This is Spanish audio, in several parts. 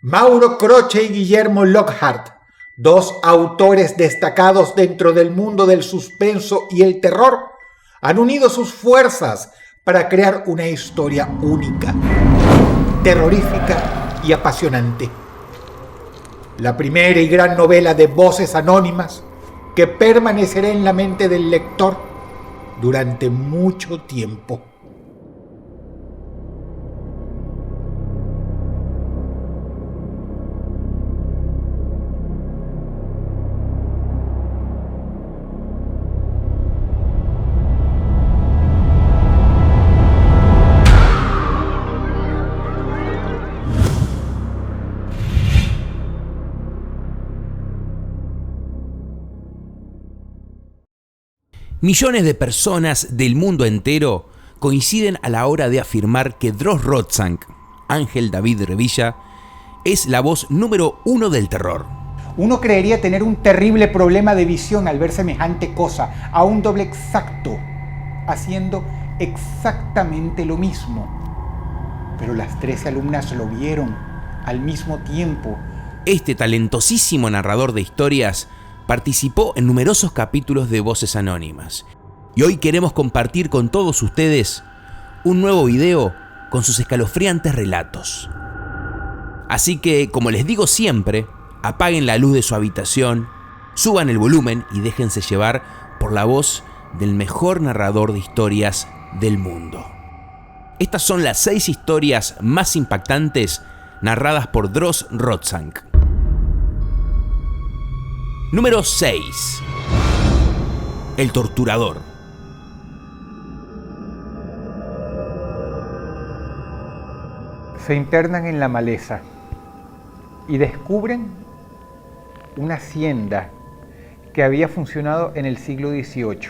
Mauro Croce y Guillermo Lockhart, dos autores destacados dentro del mundo del suspenso y el terror, han unido sus fuerzas para crear una historia única, terrorífica y apasionante. La primera y gran novela de voces anónimas que permanecerá en la mente del lector durante mucho tiempo. Millones de personas del mundo entero coinciden a la hora de afirmar que Dross Rotzank, Ángel David Revilla, es la voz número uno del terror. Uno creería tener un terrible problema de visión al ver semejante cosa, a un doble exacto, haciendo exactamente lo mismo. Pero las 13 alumnas lo vieron al mismo tiempo. Este talentosísimo narrador de historias participó en numerosos capítulos de Voces Anónimas. Y hoy queremos compartir con todos ustedes un nuevo video con sus escalofriantes relatos. Así que, como les digo siempre, apaguen la luz de su habitación, suban el volumen y déjense llevar por la voz del mejor narrador de historias del mundo. Estas son las 6 historias más impactantes narradas por Dross Rotzank. Número 6. El torturador. Se internan en la maleza y descubren una hacienda que había funcionado en el siglo XVIII.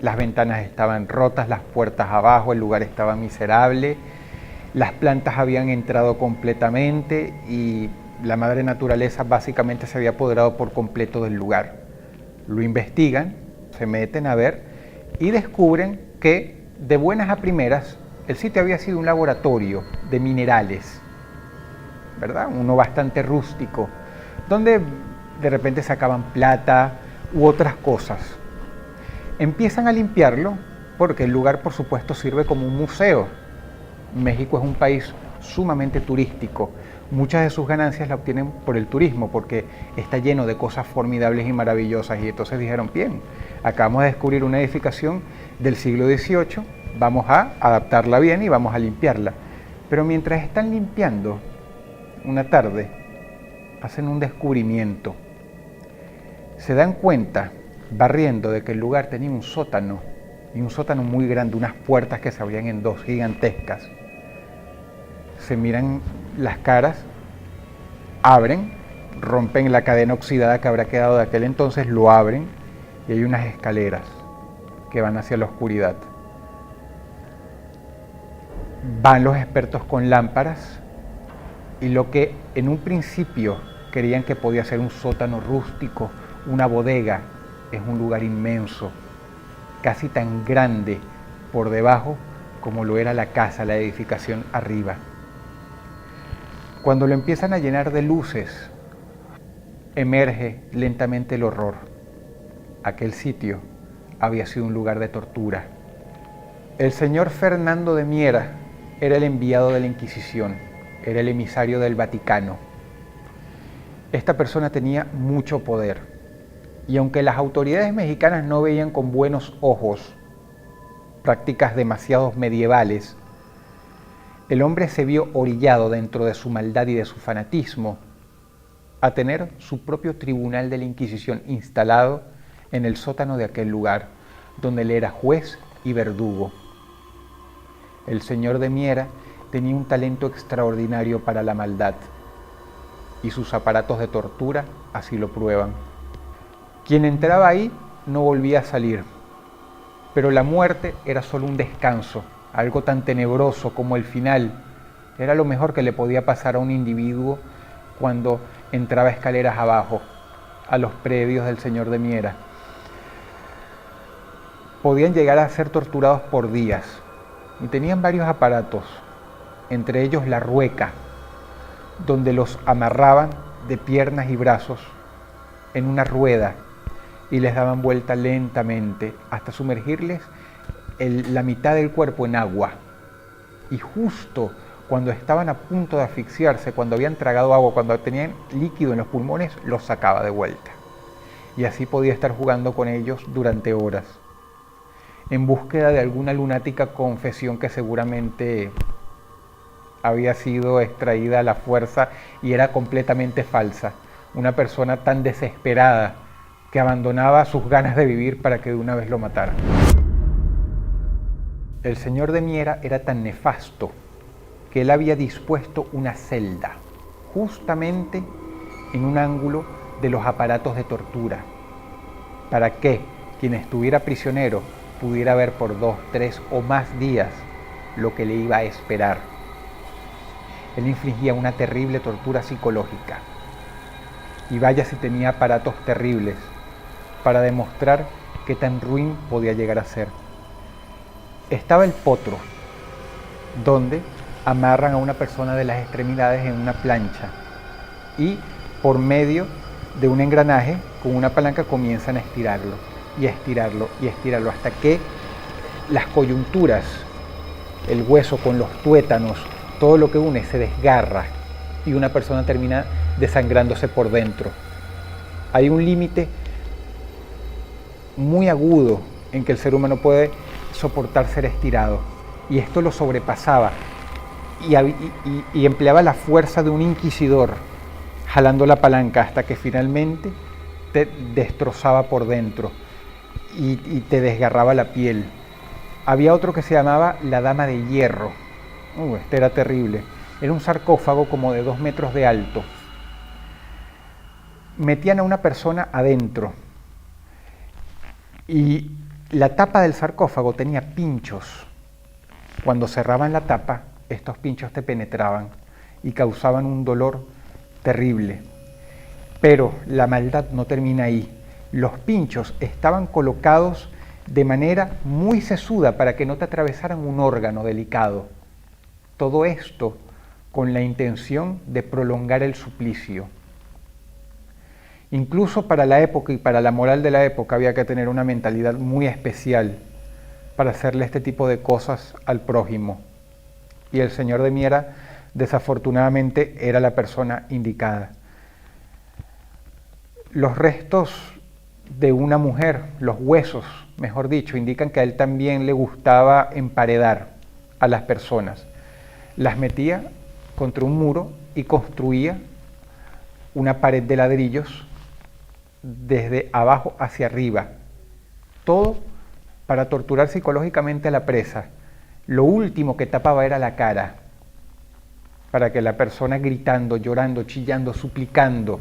Las ventanas estaban rotas, las puertas abajo, el lugar estaba miserable, las plantas habían entrado completamente y la madre naturaleza básicamente se había apoderado por completo del lugar. Lo investigan, se meten a ver y descubren que de buenas a primeras el sitio había sido un laboratorio de minerales, ¿verdad? Uno bastante rústico, donde de repente sacaban plata u otras cosas. Empiezan a limpiarlo porque el lugar, por supuesto, sirve como un museo. México es un país sumamente turístico. Muchas de sus ganancias la obtienen por el turismo, porque está lleno de cosas formidables y maravillosas. Y entonces dijeron, bien, acabamos de descubrir una edificación del siglo XVIII, vamos a adaptarla bien y vamos a limpiarla. Pero mientras están limpiando, una tarde, hacen un descubrimiento. Se dan cuenta, barriendo, de que el lugar tenía un sótano, y un sótano muy grande, unas puertas que se abrían en dos gigantescas. Se miran las caras, abren, rompen la cadena oxidada que habrá quedado de aquel entonces, lo abren y hay unas escaleras que van hacia la oscuridad. Van los expertos con lámparas y lo que en un principio creían que podía ser un sótano rústico, una bodega, es un lugar inmenso, casi tan grande por debajo como lo era la casa, la edificación arriba. Cuando lo empiezan a llenar de luces, emerge lentamente el horror. Aquel sitio había sido un lugar de tortura. El señor Fernando de Miera era el enviado de la Inquisición, era el emisario del Vaticano. Esta persona tenía mucho poder, y aunque las autoridades mexicanas no veían con buenos ojos prácticas demasiado medievales, el hombre se vio orillado dentro de su maldad y de su fanatismo a tener su propio tribunal de la Inquisición instalado en el sótano de aquel lugar, donde él era juez y verdugo. El señor de Miera tenía un talento extraordinario para la maldad, y sus aparatos de tortura así lo prueban. Quien entraba ahí no volvía a salir, pero la muerte era solo un descanso. Algo tan tenebroso como el final era lo mejor que le podía pasar a un individuo cuando entraba escaleras abajo, a los predios del señor de Miera. Podían llegar a ser torturados por días y tenían varios aparatos, entre ellos la rueca, donde los amarraban de piernas y brazos en una rueda y les daban vuelta lentamente hasta sumergirles la mitad del cuerpo en agua. Y justo cuando estaban a punto de asfixiarse, cuando habían tragado agua, cuando tenían líquido en los pulmones, los sacaba de vuelta. Y así podía estar jugando con ellos durante horas, en búsqueda de alguna lunática confesión que seguramente había sido extraída a la fuerza y era completamente falsa. Una persona tan desesperada que abandonaba sus ganas de vivir para que de una vez lo mataran. El señor de Miera era tan nefasto que él había dispuesto una celda justamente en un ángulo de los aparatos de tortura, para que quien estuviera prisionero pudiera ver por 2, 3 o más días lo que le iba a esperar. Él infligía una terrible tortura psicológica, y vaya si tenía aparatos terribles para demostrar qué tan ruin podía llegar a ser. Estaba el potro, donde amarran a una persona de las extremidades en una plancha y por medio de un engranaje con una palanca comienzan a estirarlo y a estirarlo y a estirarlo hasta que las coyunturas, el hueso con los tuétanos, todo lo que une se desgarra y una persona termina desangrándose por dentro. Hay un límite muy agudo en que el ser humano puede soportar ser estirado, y esto lo sobrepasaba y empleaba la fuerza de un inquisidor jalando la palanca hasta que finalmente te destrozaba por dentro y te desgarraba la piel. Había otro que se llamaba la Dama de Hierro. Este era terrible. Era un sarcófago como de 2 metros de alto. Metían a una persona adentro y la tapa del sarcófago tenía pinchos. Cuando cerraban la tapa, estos pinchos te penetraban y causaban un dolor terrible. Pero la maldad no termina ahí. Los pinchos estaban colocados de manera muy sesuda para que no te atravesaran un órgano delicado. Todo esto con la intención de prolongar el suplicio. Incluso para la época y para la moral de la época había que tener una mentalidad muy especial para hacerle este tipo de cosas al prójimo. Y el señor de Miera, desafortunadamente, era la persona indicada. Los restos de una mujer, los huesos, mejor dicho, indican que a él también le gustaba emparedar a las personas. Las metía contra un muro y construía una pared de ladrillos desde abajo hacia arriba. Todo para torturar psicológicamente a la presa. Lo último que tapaba era la cara, para que la persona gritando, llorando, chillando, suplicando,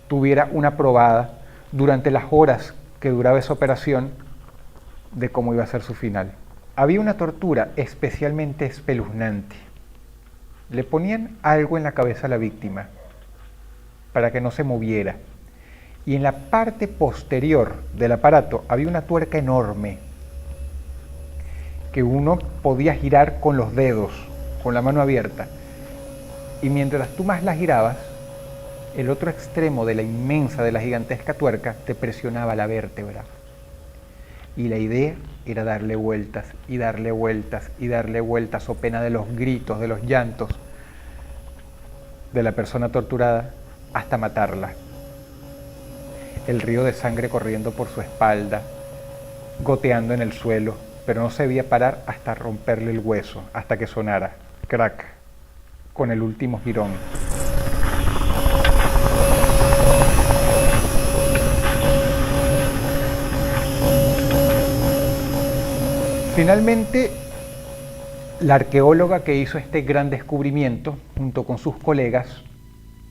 tuviera una probada durante las horas que duraba esa operación de cómo iba a ser su final. Había una tortura especialmente espeluznante. Le ponían algo en la cabeza a la víctima para que no se moviera. Y en la parte posterior del aparato había una tuerca enorme que uno podía girar con los dedos, con la mano abierta. Y mientras tú más la girabas, el otro extremo de la inmensa, de la gigantesca tuerca, te presionaba la vértebra. Y la idea era darle vueltas y darle vueltas y darle vueltas, o pena de los gritos, de los llantos de la persona torturada, hasta matarla. El río de sangre corriendo por su espalda, goteando en el suelo, pero no se veía parar hasta romperle el hueso, hasta que sonara crack con el último jirón. Finalmente, la arqueóloga que hizo este gran descubrimiento, junto con sus colegas,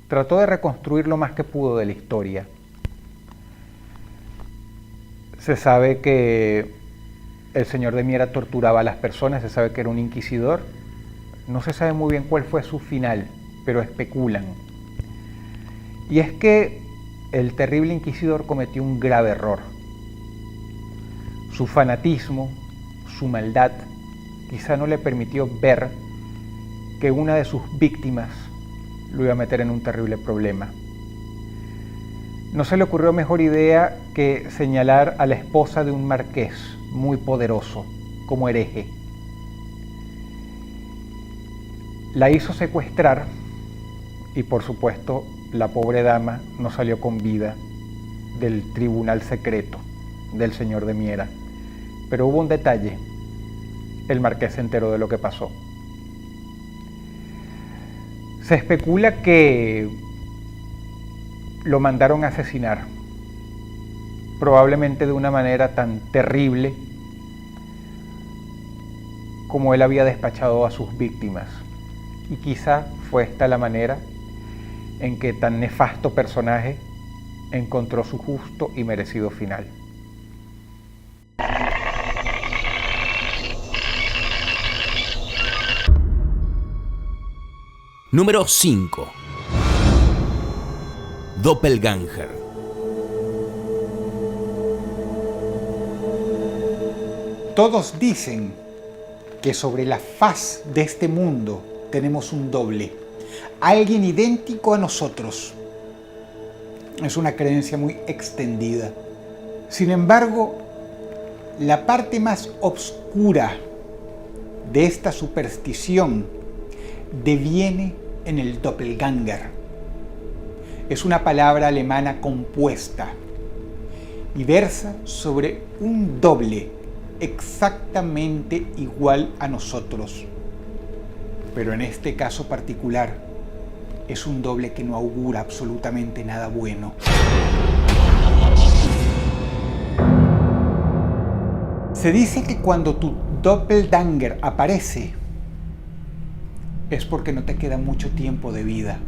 trató de reconstruir lo más que pudo de la historia. Se sabe que el señor de Miera torturaba a las personas, se sabe que era un inquisidor. No se sabe muy bien cuál fue su final, pero especulan. Y es que el terrible inquisidor cometió un grave error. Su fanatismo, su maldad, quizá no le permitió ver que una de sus víctimas lo iba a meter en un terrible problema. No se le ocurrió mejor idea que señalar a la esposa de un marqués muy poderoso como hereje. La hizo secuestrar y, por supuesto, la pobre dama no salió con vida del tribunal secreto del señor de Miera. Pero hubo un detalle: el marqués se enteró de lo que pasó. Se especula que lo mandaron a asesinar, probablemente de una manera tan terrible como él había despachado a sus víctimas. Y quizá fue esta la manera en que tan nefasto personaje encontró su justo y merecido final. Número 5. Doppelganger. Todos dicen que sobre la faz de este mundo tenemos un doble, alguien idéntico a nosotros. Es una creencia muy extendida. Sin embargo, la parte más oscura de esta superstición deviene en el doppelganger. Es una palabra alemana compuesta y versa sobre un doble exactamente igual a nosotros. Pero en este caso particular, es un doble que no augura absolutamente nada bueno. Se dice que cuando tu doppelganger aparece, es porque no te queda mucho tiempo de vida,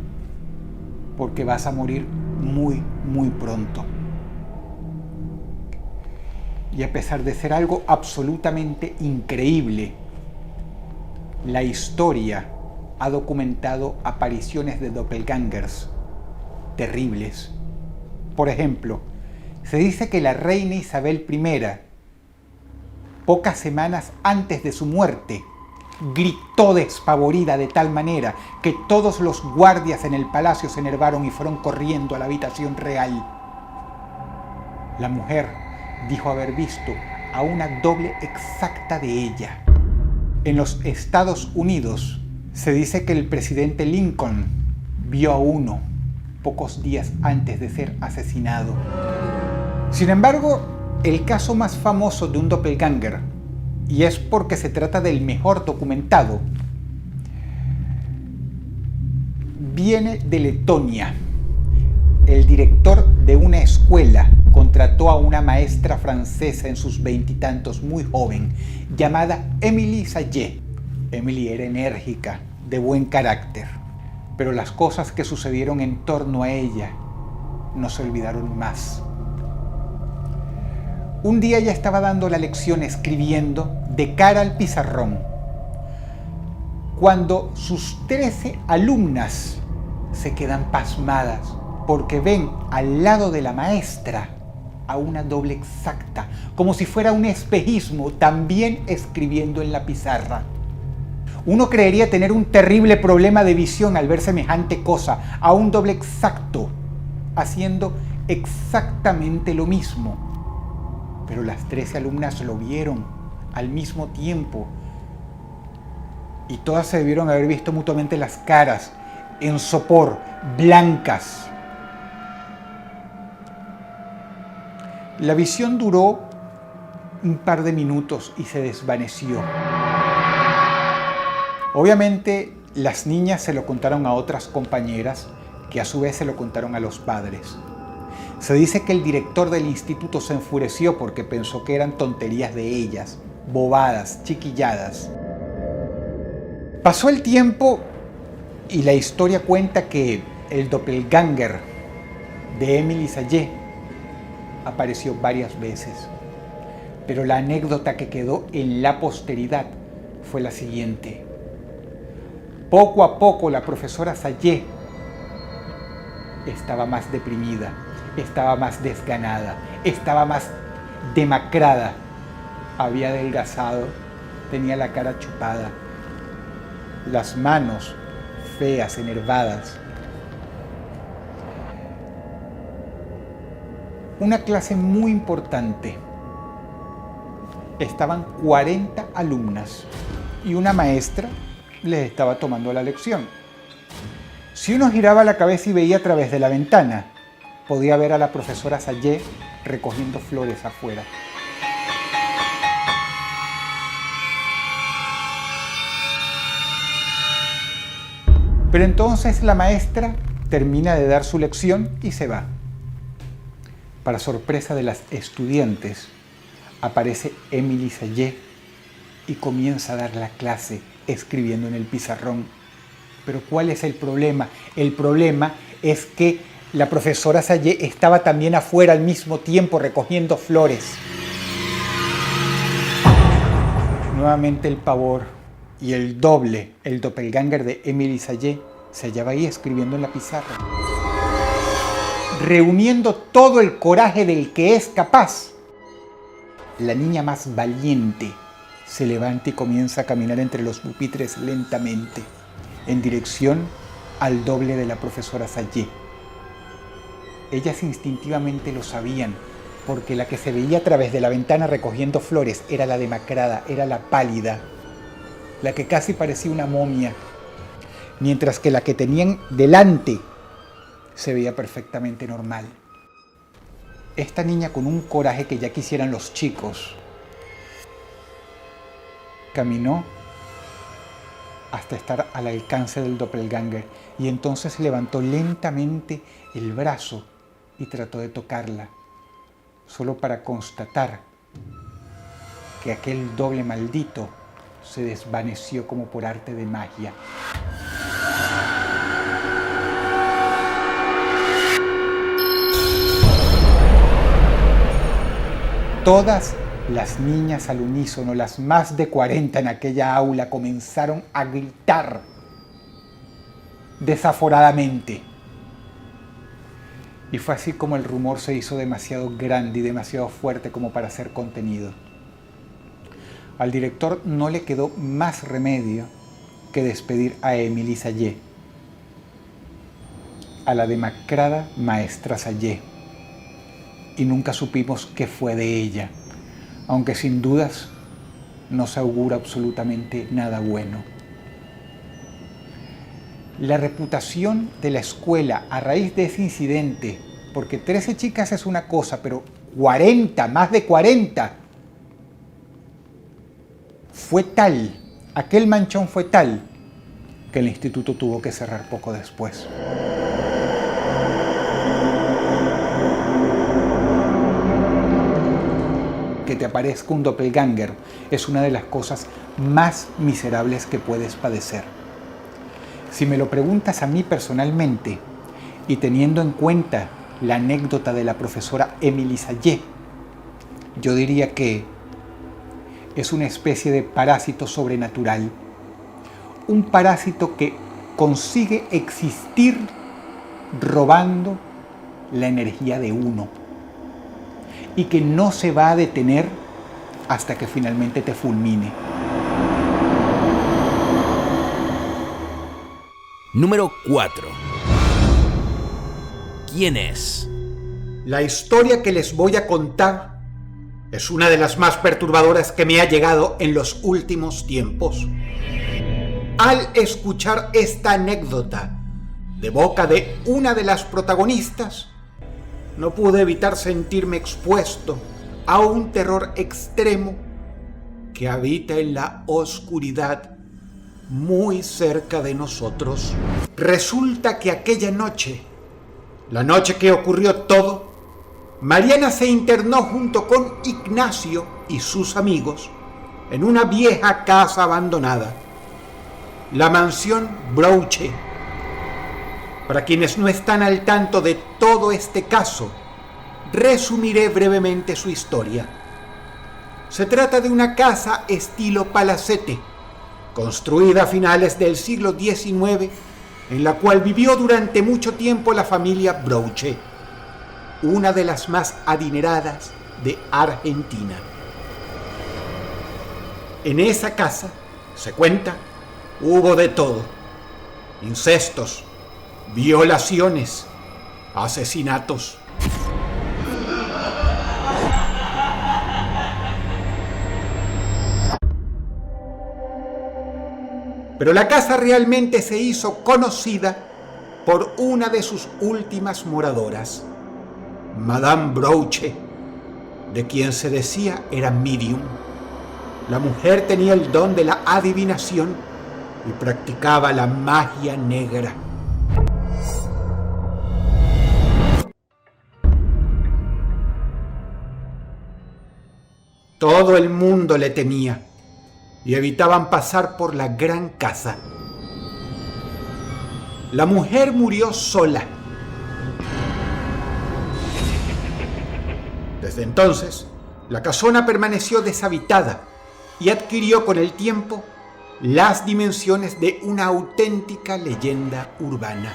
porque vas a morir muy, muy pronto. Y a pesar de ser algo absolutamente increíble, la historia ha documentado apariciones de doppelgangers terribles. Por ejemplo, se dice que la reina Isabel I, pocas semanas antes de su muerte, gritó despavorida de tal manera que todos los guardias en el palacio se enervaron y fueron corriendo a la habitación real. La mujer dijo haber visto a una doble exacta de ella. En los Estados Unidos se dice que el presidente Lincoln vio a uno pocos días antes de ser asesinado. Sin embargo, el caso más famoso de un doppelganger, y es porque se trata del mejor documentado, viene de Letonia. El director de una escuela contrató a una maestra francesa en sus veintitantos, muy joven, llamada Émilie Sallé. Émilie era enérgica, de buen carácter, pero las cosas que sucedieron en torno a ella no se olvidaron más. Un día ella estaba dando la lección escribiendo de cara al pizarrón, cuando sus 13 alumnas se quedan pasmadas porque ven al lado de la maestra a una doble exacta, como si fuera un espejismo, también escribiendo en la pizarra. Uno creería tener un terrible problema de visión al ver semejante cosa, a un doble exacto, haciendo exactamente lo mismo. Pero las 13 alumnas lo vieron al mismo tiempo y todas se debieron haber visto mutuamente las caras en sopor, blancas. La visión duró un par de minutos y se desvaneció. Obviamente las niñas se lo contaron a otras compañeras, que a su vez se lo contaron a los padres. Se dice que el director del instituto se enfureció porque pensó que eran tonterías de ellas, bobadas, chiquilladas. Pasó el tiempo y la historia cuenta que el doppelganger de Émilie Sallé apareció varias veces. Pero la anécdota que quedó en la posteridad fue la siguiente. Poco a poco la profesora Sallé estaba más deprimida, estaba más desganada, estaba más demacrada, había adelgazado, tenía la cara chupada, las manos feas, enervadas, una clase muy importante. Estaban 40 alumnas y una maestra les estaba tomando la lección. Si uno giraba la cabeza y veía a través de la ventana, podía ver a la profesora Sayé recogiendo flores afuera. Pero entonces la maestra termina de dar su lección y se va. Para sorpresa de las estudiantes, aparece Emily Sayé y comienza a dar la clase escribiendo en el pizarrón. Pero ¿cuál es el problema? El problema es que la profesora Sayé estaba también afuera al mismo tiempo recogiendo flores. Nuevamente el pavor y el doble, el doppelganger de Emily Sayé, se hallaba ahí escribiendo en la pizarra. Reuniendo todo el coraje del que es capaz, la niña más valiente se levanta y comienza a caminar entre los pupitres lentamente, en dirección al doble de la profesora Sayé. Ellas instintivamente lo sabían, porque la que se veía a través de la ventana recogiendo flores era la demacrada, era la pálida, la que casi parecía una momia, mientras que la que tenían delante se veía perfectamente normal. Esta niña, con un coraje que ya quisieran los chicos, caminó hasta estar al alcance del doppelganger y entonces levantó lentamente el brazo y trató de tocarla, solo para constatar que aquel doble maldito se desvaneció como por arte de magia. Todas las niñas al unísono, las más de 40 en aquella aula, comenzaron a gritar desaforadamente. Y fue así como el rumor se hizo demasiado grande y demasiado fuerte como para ser contenido. Al director no le quedó más remedio que despedir a Emily Sayé, a la demacrada maestra Sayé. Y nunca supimos qué fue de ella, aunque sin dudas no se augura absolutamente nada bueno. La reputación de la escuela a raíz de ese incidente, porque 13 chicas es una cosa, pero 40, más de 40, fue tal, aquel manchón fue tal, que el instituto tuvo que cerrar poco después. Que te aparezca un doppelganger es una de las cosas más miserables que puedes padecer. Si me lo preguntas a mí personalmente, y teniendo en cuenta la anécdota de la profesora Emily Sayé, yo diría que es una especie de parásito sobrenatural, un parásito que consigue existir robando la energía de uno, y que no se va a detener hasta que finalmente te fulmine. Número 4. ¿Quién es? La historia que les voy a contar es una de las más perturbadoras que me ha llegado en los últimos tiempos. Al escuchar esta anécdota de boca de una de las protagonistas, no pude evitar sentirme expuesto a un terror extremo que habita en la oscuridad muy cerca de nosotros. Resulta que aquella noche, la noche que ocurrió todo, Mariana se internó junto con Ignacio y sus amigos en una vieja casa abandonada, la mansión Brouche. Para quienes no están al tanto de todo este caso, resumiré brevemente su historia. Se trata de una casa estilo palacete, construida a finales del siglo XIX, en la cual vivió durante mucho tiempo la familia Brouche, una de las más adineradas de Argentina. En esa casa, se cuenta, hubo de todo: violaciones, asesinatos. Pero la casa realmente se hizo conocida por una de sus últimas moradoras, Madame Brouche, de quien se decía era medium. La mujer tenía el don de la adivinación y practicaba la magia negra. Todo el mundo le temía y evitaban pasar por la gran casa. La mujer murió sola. Desde entonces, la casona permaneció deshabitada y adquirió con el tiempo las dimensiones de una auténtica leyenda urbana.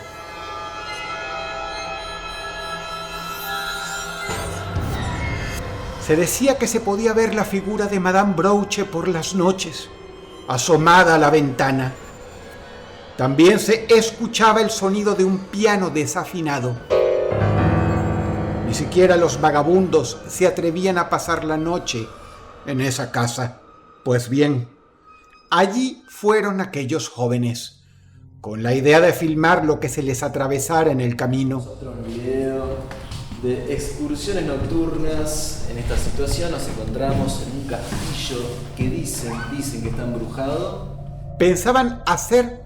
Se decía que se podía ver la figura de Madame Brouche por las noches, asomada a la ventana. También se escuchaba el sonido de un piano desafinado. Ni siquiera los vagabundos se atrevían a pasar la noche en esa casa. Pues bien, allí fueron aquellos jóvenes, con la idea de filmar lo que se les atravesara en el camino. Un video de excursiones nocturnas. En esta situación nos encontramos en un castillo que dicen que está embrujado. Pensaban hacer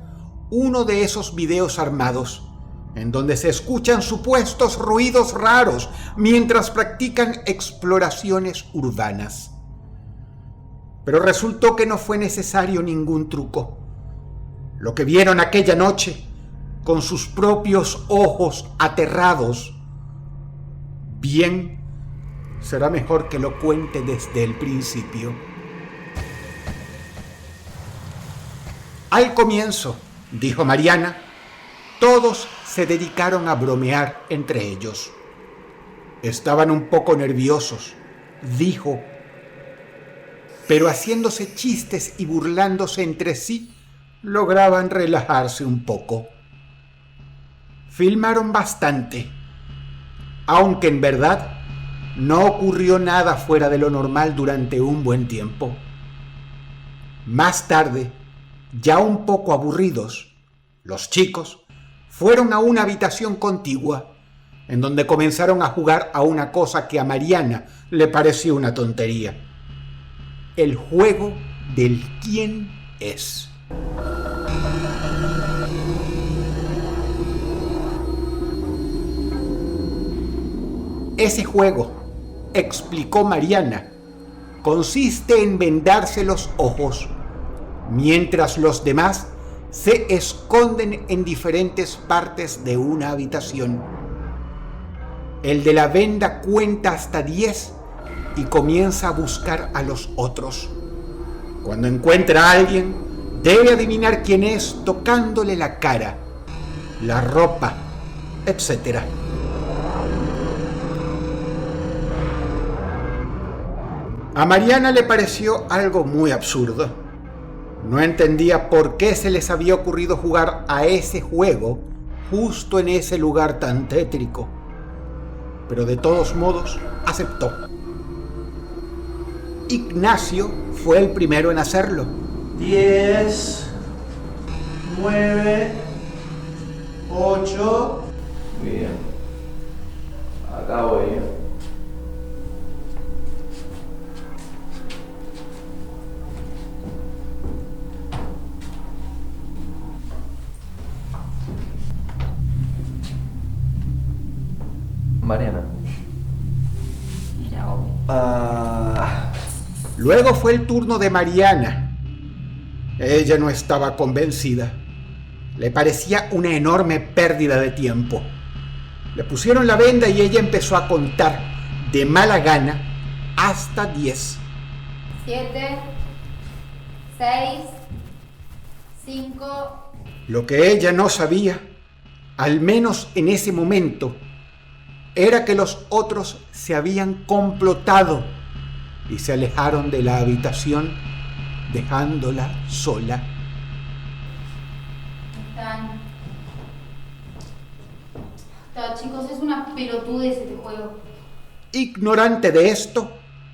uno de esos videos armados, en donde se escuchan supuestos ruidos raros mientras practican exploraciones urbanas. Pero resultó que no fue necesario ningún truco. Lo que vieron aquella noche, con sus propios ojos aterrados, bien, será mejor que lo cuente desde el principio. Al comienzo, dijo Mariana, todos se dedicaron a bromear entre ellos. Estaban un poco nerviosos, dijo, pero haciéndose chistes y burlándose entre sí, lograban relajarse un poco. Filmaron bastante, aunque en verdad no ocurrió nada fuera de lo normal durante un buen tiempo. Más tarde, ya un poco aburridos, los chicos fueron a una habitación contigua, en donde comenzaron a jugar a una cosa que a Mariana le pareció una tontería: el juego del quién es. Ese juego, explicó Mariana, consiste en vendarse los ojos, mientras los demás se esconden en diferentes partes de una habitación. El de la venda cuenta hasta 10 y comienza a buscar a los otros. Cuando encuentra a alguien, debe adivinar quién es tocándole la cara, la ropa, etc. A Mariana le pareció algo muy absurdo. No entendía por qué se les había ocurrido jugar a ese juego justo en ese lugar tan tétrico. Pero de todos modos, aceptó. Ignacio fue el primero en hacerlo. 10, 9, 8. Muy bien. Acá voy. Mariana. Era obvio. Luego fue el turno de Mariana. Ella no estaba convencida. Le parecía una enorme pérdida de tiempo. Le pusieron la venda y ella empezó a contar de mala gana hasta 10. 7, 6, 5. Lo que ella no sabía, al menos en ese momento, era que los otros se habían complotado y se alejaron de la habitación, dejándola sola. Chicos, es una pelotudez este juego. Ignorante de esto,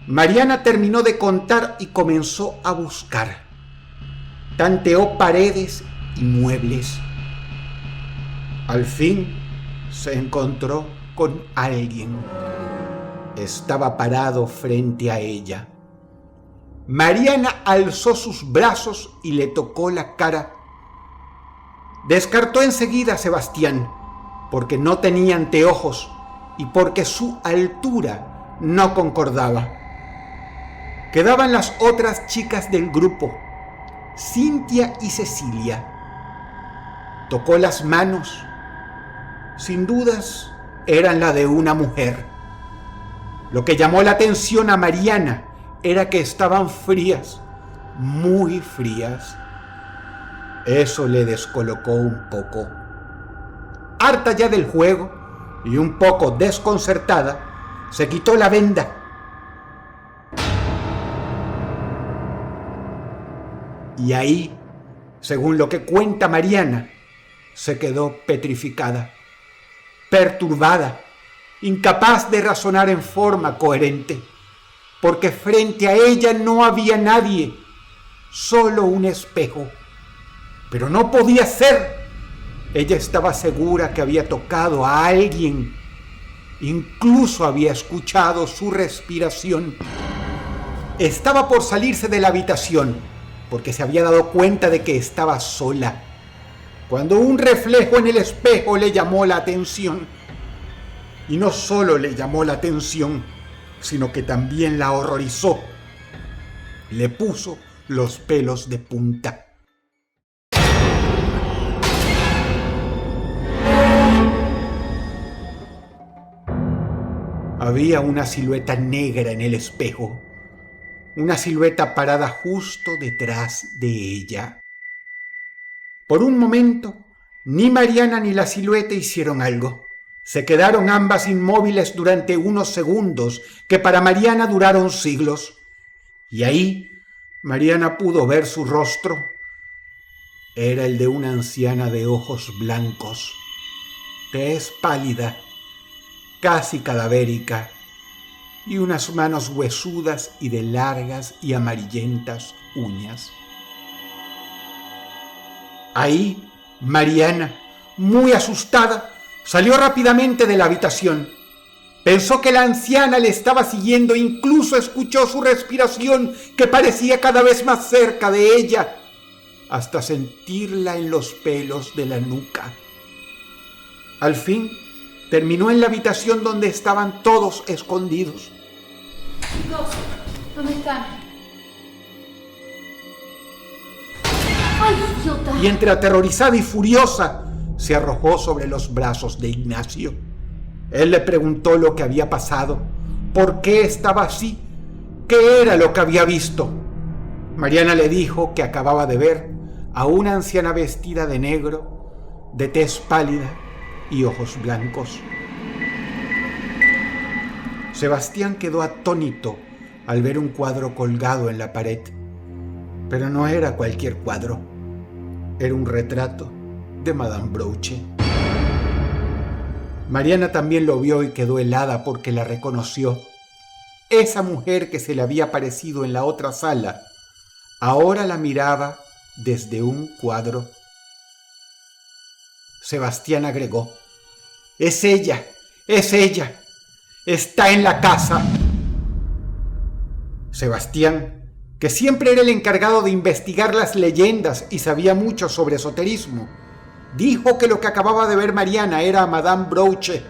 Mariana terminó de contar y comenzó a buscar. Tanteó paredes y muebles. Al fin se encontró con alguien. Estaba parado frente a ella. Mariana alzó sus brazos y le tocó la cara. Descartó enseguida a Sebastián, porque no tenía anteojos y porque su altura no concordaba. Quedaban las otras chicas del grupo, Cintia y Cecilia. Tocó las manos. Sin dudas, eran la de una mujer. Lo que llamó la atención a Mariana era que estaban frías, muy frías. Eso le descolocó un poco. Harta ya del juego y un poco desconcertada, se quitó la venda. Y ahí, según lo que cuenta Mariana, se quedó petrificada, perturbada, incapaz de razonar en forma coherente, porque frente a ella no había nadie, solo un espejo. Pero no podía ser. Ella estaba segura que había tocado a alguien, incluso había escuchado su respiración. Estaba por salirse de la habitación, porque se había dado cuenta de que estaba sola, cuando un reflejo en el espejo le llamó la atención. Y no solo le llamó la atención, sino que también la horrorizó. Le puso los pelos de punta. Había una silueta negra en el espejo, una silueta parada justo detrás de ella. Por un momento, ni Mariana ni la silueta hicieron algo. Se quedaron ambas inmóviles durante unos segundos que para Mariana duraron siglos. Y ahí Mariana pudo ver su rostro. Era el de una anciana de ojos blancos, tez pálida, casi cadavérica, y unas manos huesudas y de largas y amarillentas uñas. Ahí, Mariana, muy asustada, salió rápidamente de la habitación. Pensó que la anciana le estaba siguiendo e incluso escuchó su respiración, que parecía cada vez más cerca de ella, hasta sentirla en los pelos de la nuca. Al fin, terminó en la habitación donde estaban todos escondidos. Chicos, ¿dónde están? ¡Ay, idiota! Y entre aterrorizada y furiosa, se arrojó sobre los brazos de Ignacio. Él le preguntó lo que había pasado, por qué estaba así, qué era lo que había visto. Mariana le dijo que acababa de ver a una anciana vestida de negro, de tez pálida y ojos blancos. Sebastián quedó atónito al ver un cuadro colgado en la pared, pero no era cualquier cuadro, era un retrato de Madame Brouche. Mariana también lo vio y quedó helada porque la reconoció. Esa mujer que se le había aparecido en la otra sala, ahora la miraba desde un cuadro. Sebastián agregó: es ella, está en la casa. Sebastián, que siempre era el encargado de investigar las leyendas y sabía mucho sobre esoterismo, dijo que lo que acababa de ver Mariana era a Madame Brouche.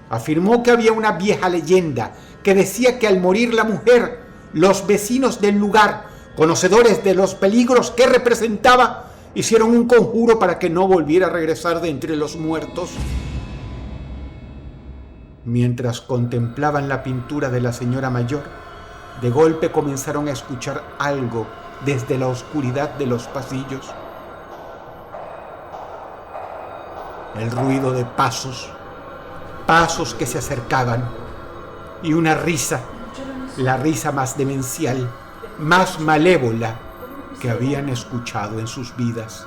Afirmó que había una vieja leyenda que decía que al morir la mujer, los vecinos del lugar, conocedores de los peligros que representaba, hicieron un conjuro para que no volviera a regresar de entre los muertos. Mientras contemplaban la pintura de la señora mayor, de golpe comenzaron a escuchar algo desde la oscuridad de los pasillos. El ruido de pasos que se acercaban, y una risa, la risa más demencial, más malévola que habían escuchado en sus vidas.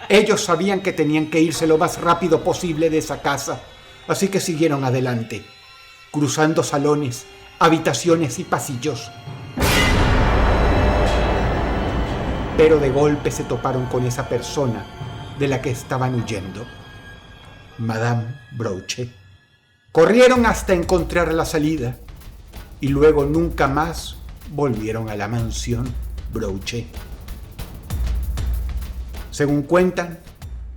Ellos sabían que tenían que irse lo más rápido posible de esa casa, así que siguieron adelante, cruzando salones, habitaciones y pasillos. pero de golpe se toparon con esa persona de la que estaban huyendo, Madame Brouchet. Corrieron hasta encontrar la salida y luego nunca más volvieron a la mansión Brouchet. Según cuentan,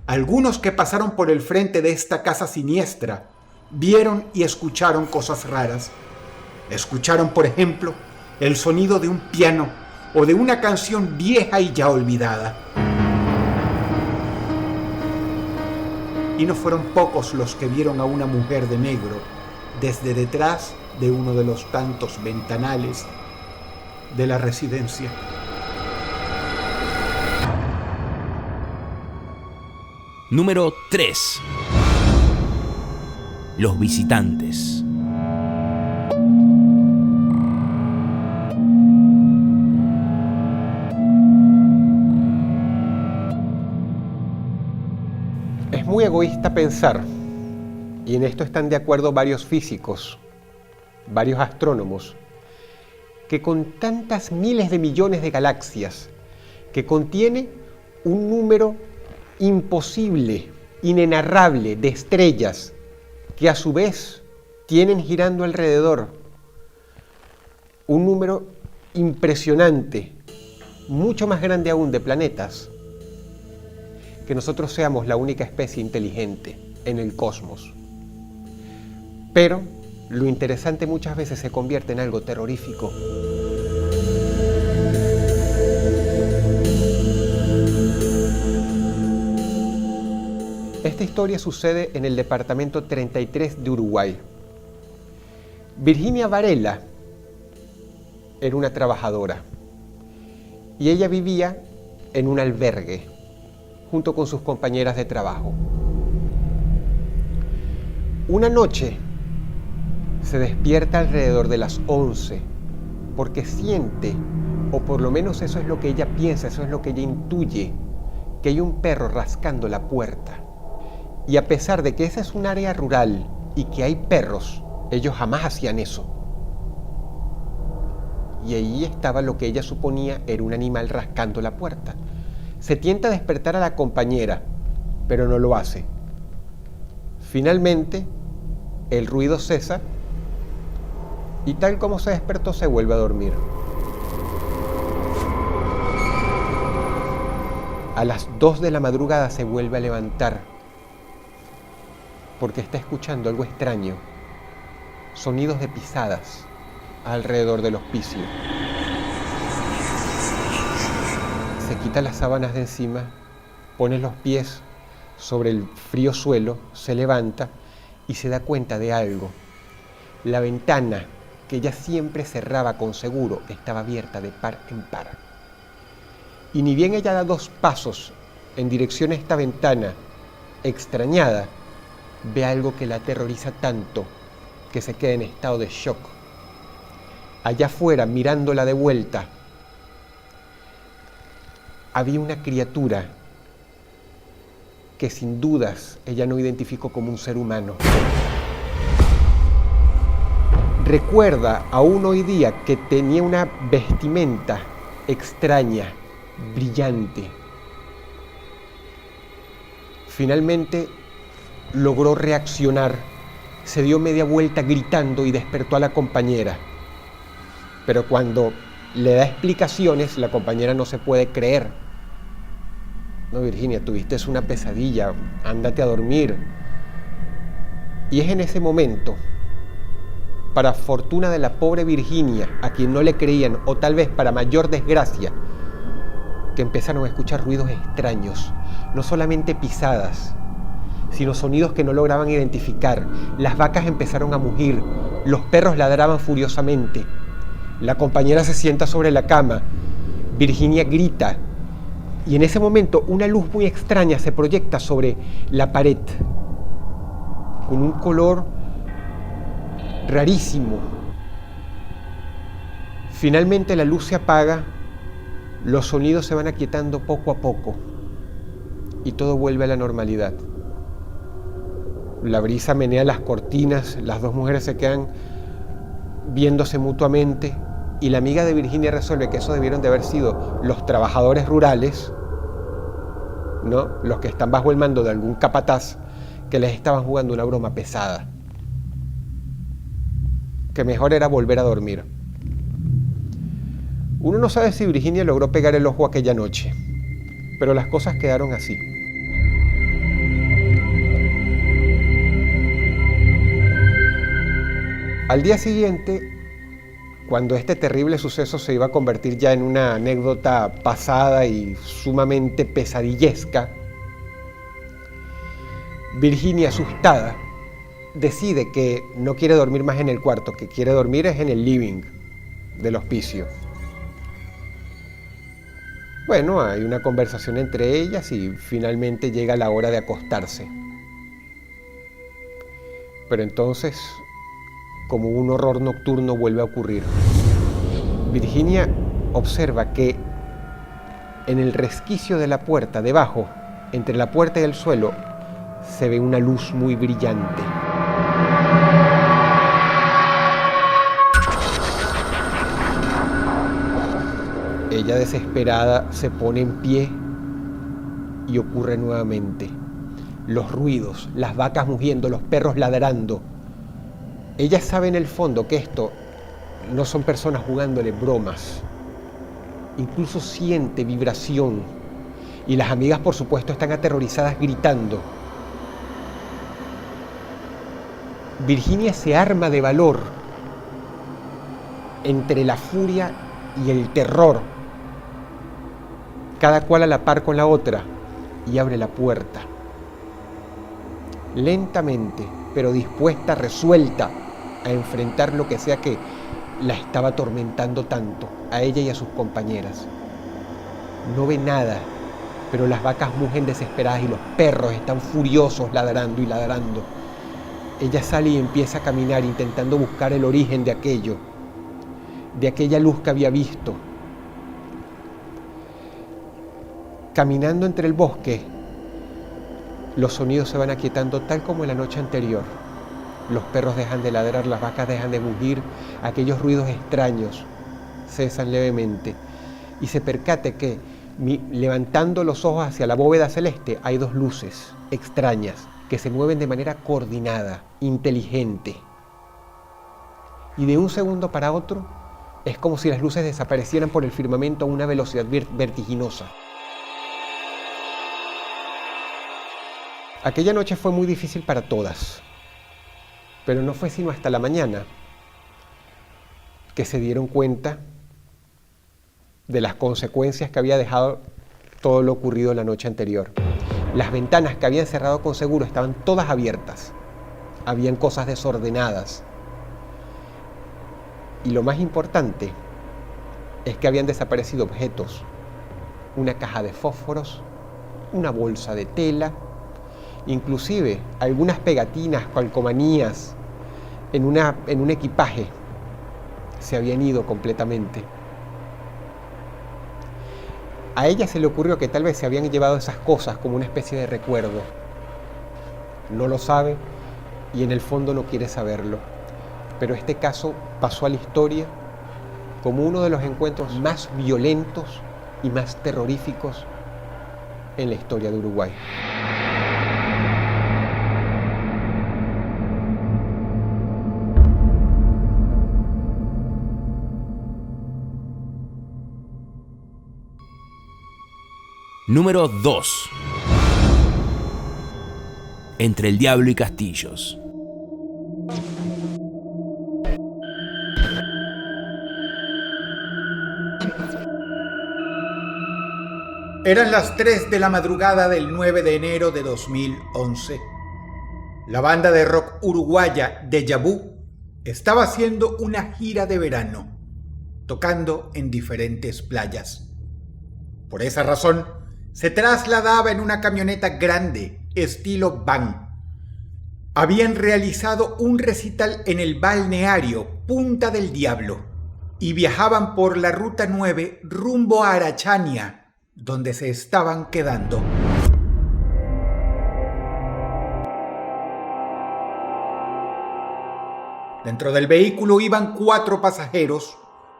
algunos que pasaron por el frente de esta casa siniestra vieron y escucharon cosas raras. Escucharon, por ejemplo, el sonido de un piano o de una canción vieja y ya olvidada. Y no fueron pocos los que vieron a una mujer de negro desde detrás de uno de los tantos ventanales de la residencia. Número 3. Los visitantes. Es muy egoísta pensar, y en esto están de acuerdo varios físicos, varios astrónomos, que con tantas miles de millones de galaxias, que contiene un número imposible, inenarrable de estrellas, que a su vez tienen girando alrededor un número impresionante, mucho más grande aún de planetas, que nosotros seamos la única especie inteligente en el cosmos. Pero lo interesante muchas veces se convierte en algo terrorífico. Esta historia sucede en el departamento 33 de Uruguay. Virginia Varela era una trabajadora y ella vivía en un albergue junto con sus compañeras de trabajo. Una noche se despierta alrededor de las 11 porque siente, o por lo menos eso es lo que ella piensa, eso es lo que ella intuye, que hay un perro rascando la puerta. Y a pesar de que esa es un área rural y que hay perros, ellos jamás hacían eso. Y ahí estaba lo que ella suponía era un animal rascando la puerta. Se tienta a despertar a la compañera, pero no lo hace. Finalmente, el ruido cesa y tal como se despertó se vuelve a dormir. A las 2 de la madrugada se vuelve a levantar porque está escuchando algo extraño, sonidos de pisadas alrededor del hospicio. Se quita las sábanas de encima, pone los pies sobre el frío suelo, se levanta y se da cuenta de algo. La ventana que ella siempre cerraba con seguro estaba abierta de par en par. Y ni bien ella da 2 pasos en dirección a esta ventana, extrañada, ve algo que la aterroriza tanto que se queda en estado de shock. Allá afuera, mirándola de vuelta, había una criatura que sin dudas ella no identificó como un ser humano. Recuerda aún hoy día que tenía una vestimenta extraña, brillante. Finalmente logró reaccionar, se dio media vuelta gritando y despertó a la compañera. Pero cuando le da explicaciones, la compañera no se puede creer. No, Virginia, tuviste una pesadilla, ándate a dormir. Y es en ese momento, para fortuna de la pobre Virginia, a quien no le creían, o tal vez para mayor desgracia, que empezaron a escuchar ruidos extraños, no solamente pisadas, sino sonidos que no lograban identificar. Las vacas empezaron a mugir, los perros ladraban furiosamente. La compañera se sienta sobre la cama, Virginia grita, y en ese momento una luz muy extraña se proyecta sobre la pared, con un color rarísimo. Finalmente la luz se apaga, los sonidos se van aquietando poco a poco, y todo vuelve a la normalidad. La brisa menea las cortinas, las 2 mujeres se quedan viéndose mutuamente y la amiga de Virginia resuelve que eso debieron de haber sido los trabajadores rurales, ¿no? Los que están bajo el mando de algún capataz que les estaban jugando una broma pesada. Que mejor era volver a dormir. Uno no sabe si Virginia logró pegar el ojo aquella noche, pero las cosas quedaron así. Al día siguiente, cuando este terrible suceso se iba a convertir ya en una anécdota pasada y sumamente pesadillesca, Virginia, asustada, decide que no quiere dormir más en el cuarto, que quiere dormir es en el living del hospicio. Bueno, hay una conversación entre ellas y finalmente llega la hora de acostarse. Pero entonces, como un horror nocturno vuelve a ocurrir. Virginia observa que en el resquicio de la puerta, debajo, entre la puerta y el suelo, se ve una luz muy brillante. Ella, desesperada, se pone en pie y ocurre nuevamente. Los ruidos, las vacas mugiendo, los perros ladrando. Ella sabe en el fondo que esto no son personas jugándole bromas. Incluso siente vibración. Y las amigas, por supuesto, están aterrorizadas gritando. Virginia se arma de valor entre la furia y el terror, cada cual a la par con la otra, y abre la puerta. Lentamente, pero dispuesta, resuelta a enfrentar lo que sea que la estaba atormentando tanto, a ella y a sus compañeras. No ve nada, pero las vacas mugen desesperadas y los perros están furiosos ladrando y ladrando. Ella sale y empieza a caminar intentando buscar el origen de aquello, de aquella luz que había visto. Caminando entre el bosque, los sonidos se van aquietando tal como en la noche anterior. Los perros dejan de ladrar, las vacas dejan de mugir, aquellos ruidos extraños cesan levemente y se percate que, levantando los ojos hacia la bóveda celeste, hay dos luces extrañas que se mueven de manera coordinada, inteligente. Y de un segundo para otro, es como si las luces desaparecieran por el firmamento a una velocidad vertiginosa. Aquella noche fue muy difícil para todas, pero no fue sino hasta la mañana que se dieron cuenta de las consecuencias que había dejado todo lo ocurrido la noche anterior. Las ventanas que habían cerrado con seguro estaban todas abiertas. Habían cosas desordenadas. Y lo más importante es que habían desaparecido objetos. Una caja de fósforos, una bolsa de tela, inclusive algunas pegatinas, calcomanías en un equipaje se habían ido completamente. A ella se le ocurrió que tal vez se habían llevado esas cosas como una especie de recuerdo. No lo sabe y en el fondo no quiere saberlo. Pero este caso pasó a la historia como uno de los encuentros más violentos y más terroríficos en la historia de Uruguay. Número 2. Entre el diablo y castillos. Eran las 3 de la madrugada del 9 de enero de 2011. La banda de rock uruguaya Déjà Vu estaba haciendo una gira de verano, tocando en diferentes playas. Por esa razón, se trasladaba en una camioneta grande, estilo van. Habían realizado un recital en el balneario Punta del Diablo y viajaban por la Ruta 9 rumbo a Arachania, donde se estaban quedando. Dentro del vehículo iban 4 pasajeros,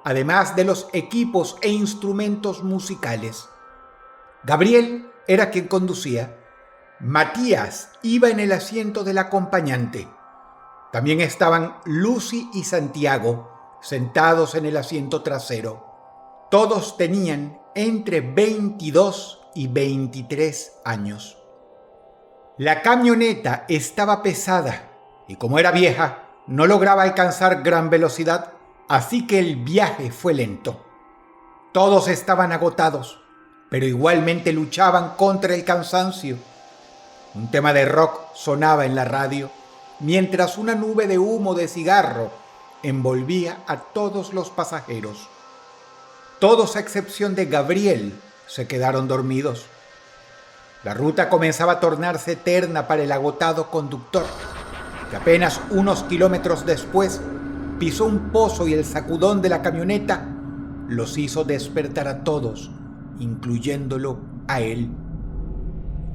además de los equipos e instrumentos musicales. Gabriel era quien conducía. Matías iba en el asiento del acompañante. También estaban Lucy y Santiago sentados en el asiento trasero. Todos tenían entre 22 y 23 años. La camioneta estaba pesada y como era vieja, no lograba alcanzar gran velocidad, así que el viaje fue lento. Todos estaban agotados, pero igualmente luchaban contra el cansancio. Un tema de rock sonaba en la radio, mientras una nube de humo de cigarro envolvía a todos los pasajeros. Todos a excepción de Gabriel se quedaron dormidos. La ruta comenzaba a tornarse eterna para el agotado conductor, que apenas unos kilómetros después pisó un pozo y el sacudón de la camioneta los hizo despertar a todos, incluyéndolo a él.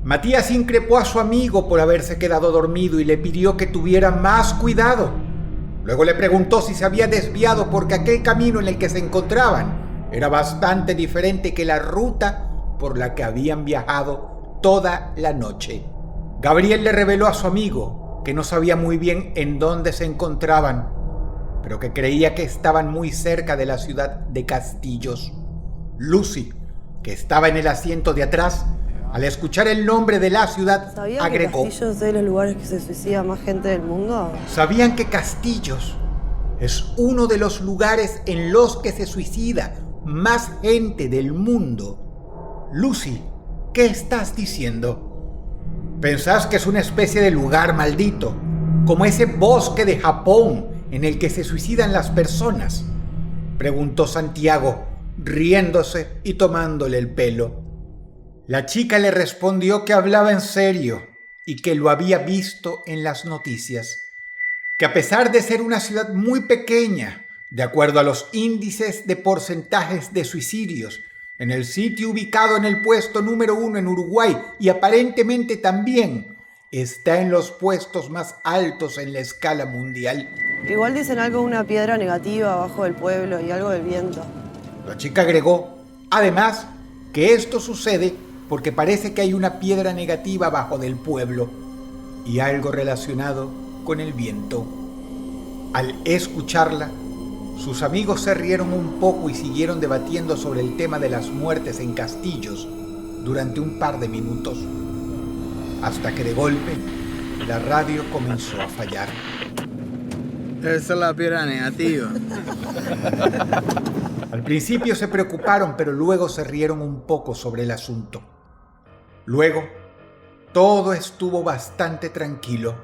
Matías increpó a su amigo por haberse quedado dormido y le pidió que tuviera más cuidado. Luego le preguntó si se había desviado porque aquel camino en el que se encontraban era bastante diferente que la ruta por la que habían viajado toda la noche. Gabriel le reveló a su amigo que no sabía muy bien en dónde se encontraban, pero que creía que estaban muy cerca de la ciudad de Castillos. Lucy, que estaba en el asiento de atrás, al escuchar el nombre de la ciudad, agregó: ¿Sabían que Castillos es de los lugares que se suicida más gente del mundo? ¿Sabían que Castillos es uno de los lugares en los que se suicida más gente del mundo? Lucy, ¿qué estás diciendo? ¿Pensás que es una especie de lugar maldito, como ese bosque de Japón en el que se suicidan las personas?, preguntó Santiago, riéndose y tomándole el pelo. La chica le respondió que hablaba en serio y que lo había visto en las noticias, que a pesar de ser una ciudad muy pequeña, de acuerdo a los índices de porcentajes de suicidios, en el sitio ubicado en el puesto número 1 en Uruguay y aparentemente también está en los puestos más altos en la escala mundial. Igual dicen algo de una piedra negativa abajo del pueblo y algo del viento. La chica agregó, además, que esto sucede porque parece que hay una piedra negativa abajo del pueblo y algo relacionado con el viento. Al escucharla, sus amigos se rieron un poco y siguieron debatiendo sobre el tema de las muertes en Castillos durante un par de minutos, hasta que de golpe la radio comenzó a fallar. Esa es la piedra negativa. Al principio se preocuparon, pero luego se rieron un poco sobre el asunto. Luego, todo estuvo bastante tranquilo,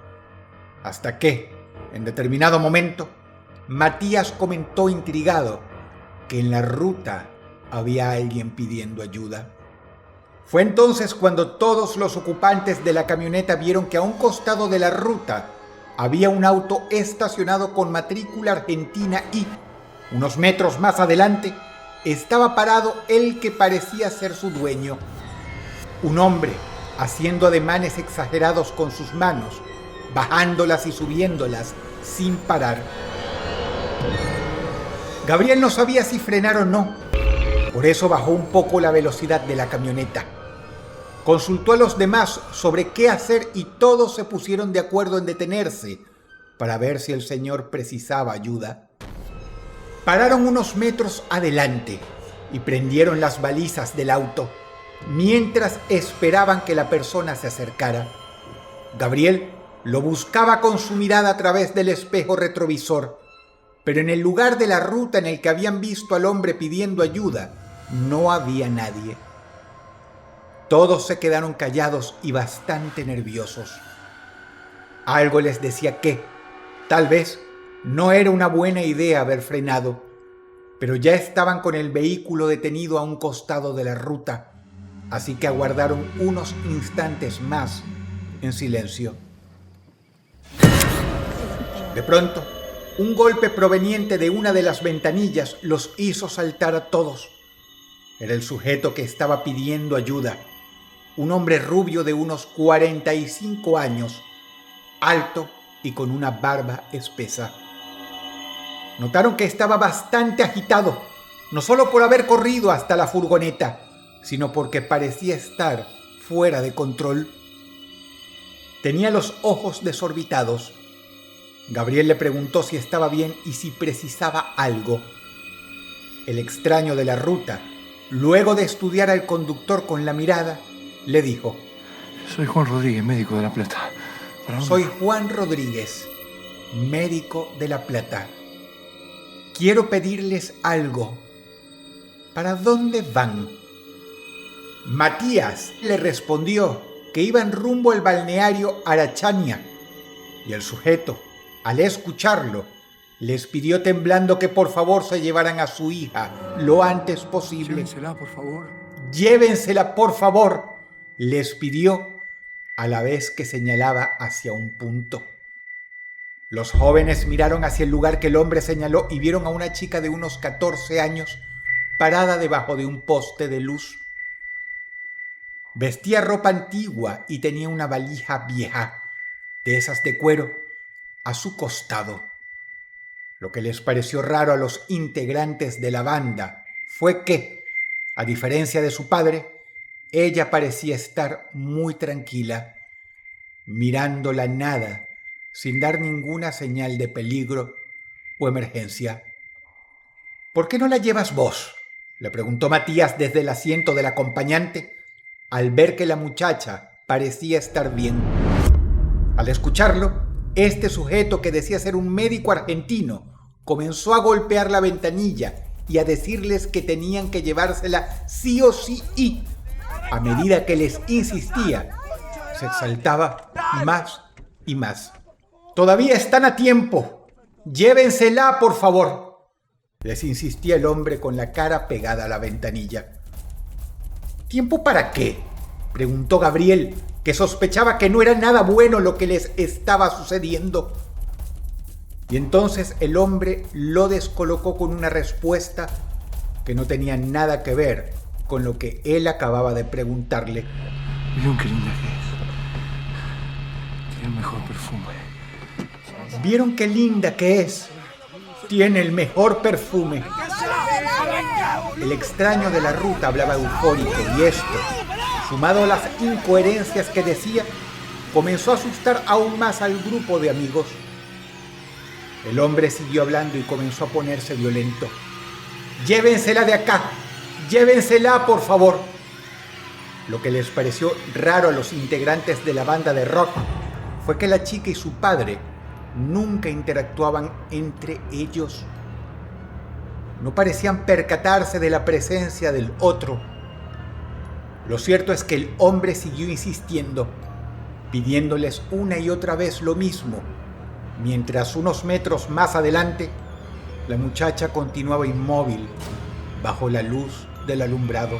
hasta que, en determinado momento, Matías comentó intrigado que en la ruta había alguien pidiendo ayuda. Fue entonces cuando todos los ocupantes de la camioneta vieron que a un costado de la ruta había un auto estacionado con matrícula argentina y, unos metros más adelante, estaba parado el que parecía ser su dueño. Un hombre haciendo ademanes exagerados con sus manos, bajándolas y subiéndolas sin parar. Gabriel no sabía si frenar o no, por eso bajó un poco la velocidad de la camioneta. Consultó a los demás sobre qué hacer y todos se pusieron de acuerdo en detenerse para ver si el señor precisaba ayuda. Pararon unos metros adelante y prendieron las balizas del auto mientras esperaban que la persona se acercara. Gabriel lo buscaba con su mirada a través del espejo retrovisor, pero en el lugar de la ruta en el que habían visto al hombre pidiendo ayuda, no había nadie. Todos se quedaron callados y bastante nerviosos. Algo les decía que, tal vez, no era una buena idea haber frenado, pero ya estaban con el vehículo detenido a un costado de la ruta, así que aguardaron unos instantes más en silencio. De pronto, un golpe proveniente de una de las ventanillas los hizo saltar a todos. Era el sujeto que estaba pidiendo ayuda, un hombre rubio de unos 45 años, alto y con una barba espesa. Notaron que estaba bastante agitado, no solo por haber corrido hasta la furgoneta, sino porque parecía estar fuera de control. Tenía los ojos desorbitados. Gabriel le preguntó si estaba bien y si precisaba algo. El extraño de la ruta, luego de estudiar al conductor con la mirada, le dijo: Soy Juan Rodríguez, médico de La Plata. Soy Juan Rodríguez, médico de La Plata. Quiero pedirles algo. ¿Para dónde van? Matías le respondió que iban rumbo al balneario Arachania, y el sujeto, al escucharlo, les pidió temblando que por favor se llevaran a su hija lo antes posible. Llévensela, por favor. Llévensela, por favor, les pidió, a la vez que señalaba hacia un punto. Los jóvenes miraron hacia el lugar que el hombre señaló y vieron a una chica de unos 14 años parada debajo de un poste de luz. Vestía ropa antigua y tenía una valija vieja, de esas de cuero, a su costado. Lo que les pareció raro a los integrantes de la banda fue que, a diferencia de su padre, ella parecía estar muy tranquila, mirando la nada, sin dar ninguna señal de peligro o emergencia. ¿Por qué no la llevas vos?, le preguntó Matías desde el asiento del acompañante, al ver que la muchacha parecía estar bien. Al escucharlo, este sujeto, que decía ser un médico argentino, comenzó a golpear la ventanilla y a decirles que tenían que llevársela sí o sí, y a medida que les insistía, se exaltaba más y más. «Todavía están a tiempo. Llévensela, por favor», les insistía el hombre con la cara pegada a la ventanilla. «¿Tiempo para qué?», preguntó Gabriel, que sospechaba que no era nada bueno lo que les estaba sucediendo. Y entonces el hombre lo descolocó con una respuesta que no tenía nada que ver con lo que él acababa de preguntarle. ¿Vieron qué linda que es? Tiene el mejor perfume. ¿Vieron qué linda que es? Tiene el mejor perfume. El extraño de la ruta hablaba eufórico, y esto, sumado a las incoherencias que decía, comenzó a asustar aún más al grupo de amigos. El hombre siguió hablando y comenzó a ponerse violento. «Llévensela de acá. Llévensela, por favor». Lo que les pareció raro a los integrantes de la banda de rock fue que la chica y su padre nunca interactuaban entre ellos. No parecían percatarse de la presencia del otro. Lo cierto es que el hombre siguió insistiendo, pidiéndoles una y otra vez lo mismo, mientras unos metros más adelante la muchacha continuaba inmóvil bajo la luz del alumbrado.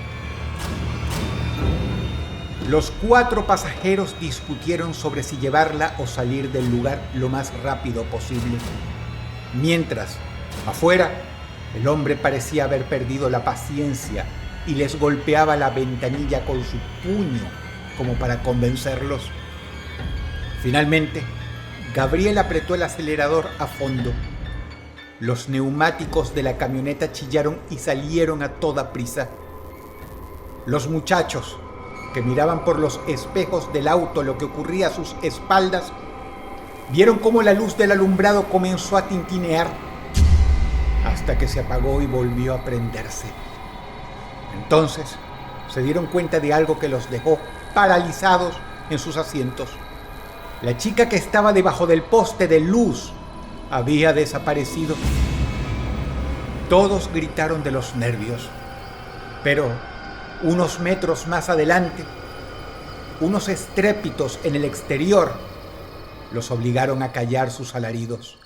Los 4 pasajeros discutieron sobre si llevarla o salir del lugar lo más rápido posible. Mientras, afuera, el hombre parecía haber perdido la paciencia y les golpeaba la ventanilla con su puño como para convencerlos. Finalmente, Gabriel apretó el acelerador a fondo. Los neumáticos de la camioneta chillaron y salieron a toda prisa. Los muchachos, que miraban por los espejos del auto lo que ocurría a sus espaldas, vieron cómo la luz del alumbrado comenzó a tintinear hasta que se apagó y volvió a prenderse. Entonces se dieron cuenta de algo que los dejó paralizados en sus asientos. La chica que estaba debajo del poste de luz había desaparecido. Todos gritaron de los nervios, pero unos metros más adelante, unos estrépitos en el exterior los obligaron a callar sus alaridos.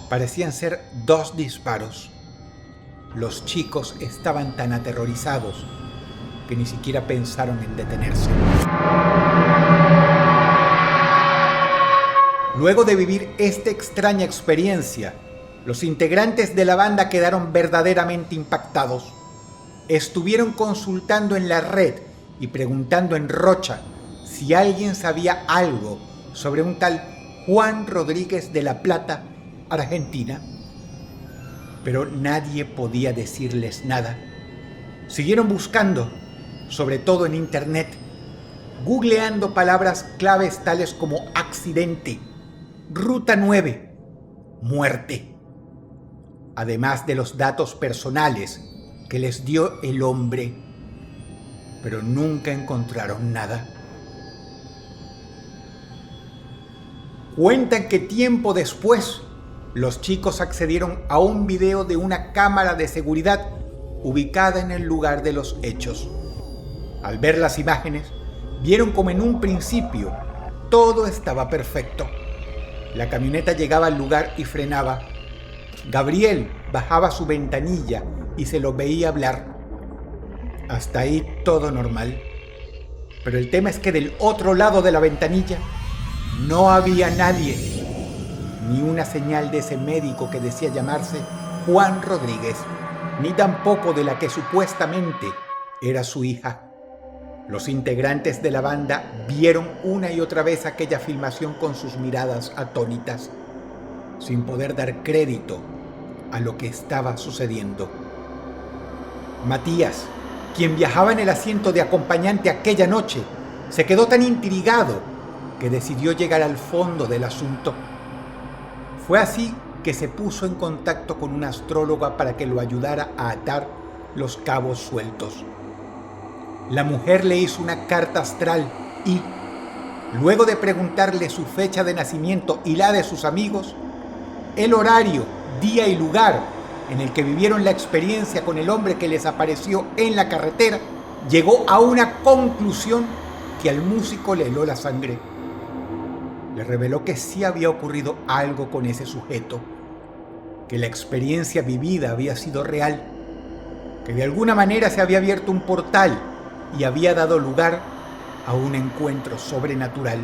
Parecían ser 2 disparos. Los chicos estaban tan aterrorizados que ni siquiera pensaron en detenerse. Luego de vivir esta extraña experiencia, los integrantes de la banda quedaron verdaderamente impactados. Estuvieron consultando en la red y preguntando en Rocha si alguien sabía algo sobre un tal Juan Rodríguez de la Plata, Argentina. Pero nadie podía decirles nada. Siguieron buscando, sobre todo en internet, googleando palabras claves tales como accidente, ruta 9, muerte, además de los datos personales que les dio el hombre, pero nunca encontraron nada. Cuentan que tiempo después, los chicos accedieron a un video de una cámara de seguridad ubicada en el lugar de los hechos. Al ver las imágenes, vieron como en un principio todo estaba perfecto. La camioneta llegaba al lugar y frenaba. Gabriel bajaba su ventanilla y se lo veía hablar. Hasta ahí todo normal. Pero el tema es que del otro lado de la ventanilla no había nadie, ni una señal de ese médico que decía llamarse Juan Rodríguez, ni tampoco de la que supuestamente era su hija. Los integrantes de la banda vieron una y otra vez aquella filmación con sus miradas atónitas, sin poder dar crédito a lo que estaba sucediendo. Matías, quien viajaba en el asiento de acompañante aquella noche, se quedó tan intrigado que decidió llegar al fondo del asunto. Fue así que se puso en contacto con una astróloga para que lo ayudara a atar los cabos sueltos. La mujer le hizo una carta astral y, luego de preguntarle su fecha de nacimiento y la de sus amigos, el horario, día y lugar en el que vivieron la experiencia con el hombre que les apareció en la carretera, llegó a una conclusión que al músico le heló la sangre. Le reveló que sí había ocurrido algo con ese sujeto, que la experiencia vivida había sido real, que de alguna manera se había abierto un portal y había dado lugar a un encuentro sobrenatural.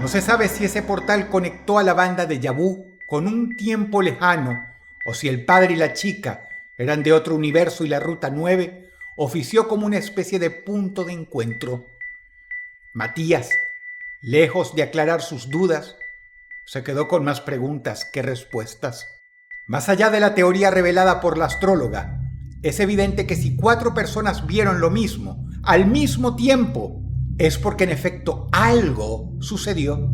No se sabe si ese portal conectó a la banda de Yabú con un tiempo lejano, o si el padre y la chica eran de otro universo y la ruta 9 ofició como una especie de punto de encuentro. Matías, lejos de aclarar sus dudas, se quedó con más preguntas que respuestas. Más allá de la teoría revelada por la astróloga, es evidente que si 4 personas vieron lo mismo, al mismo tiempo, es porque en efecto algo sucedió.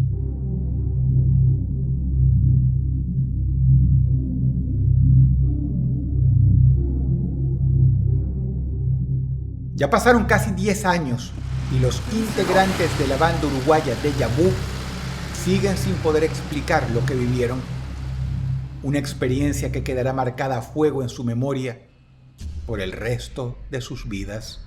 Ya pasaron casi 10 años y los integrantes de la banda uruguaya Déjà Vu siguen sin poder explicar lo que vivieron. Una experiencia que quedará marcada a fuego en su memoria por el resto de sus vidas.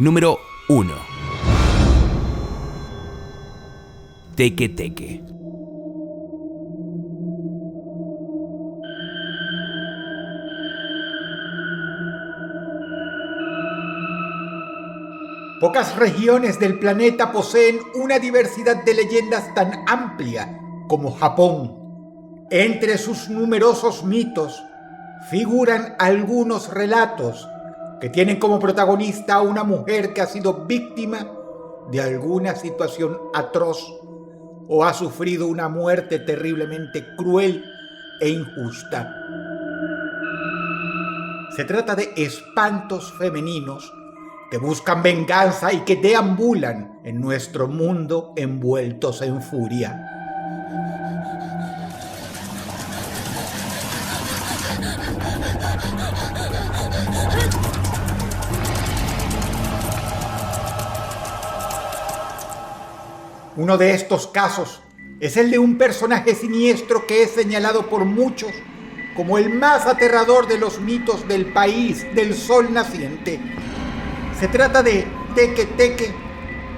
Número 1. Teque Teque. Pocas regiones del planeta poseen una diversidad de leyendas tan amplia como Japón. Entre sus numerosos mitos figuran algunos relatos que tienen como protagonista a una mujer que ha sido víctima de alguna situación atroz o ha sufrido una muerte terriblemente cruel e injusta. Se trata de espantos femeninos que buscan venganza y que deambulan en nuestro mundo envueltos en furia. Uno de estos casos es el de un personaje siniestro que es señalado por muchos como el más aterrador de los mitos del país del sol naciente. Se trata de Teque Teque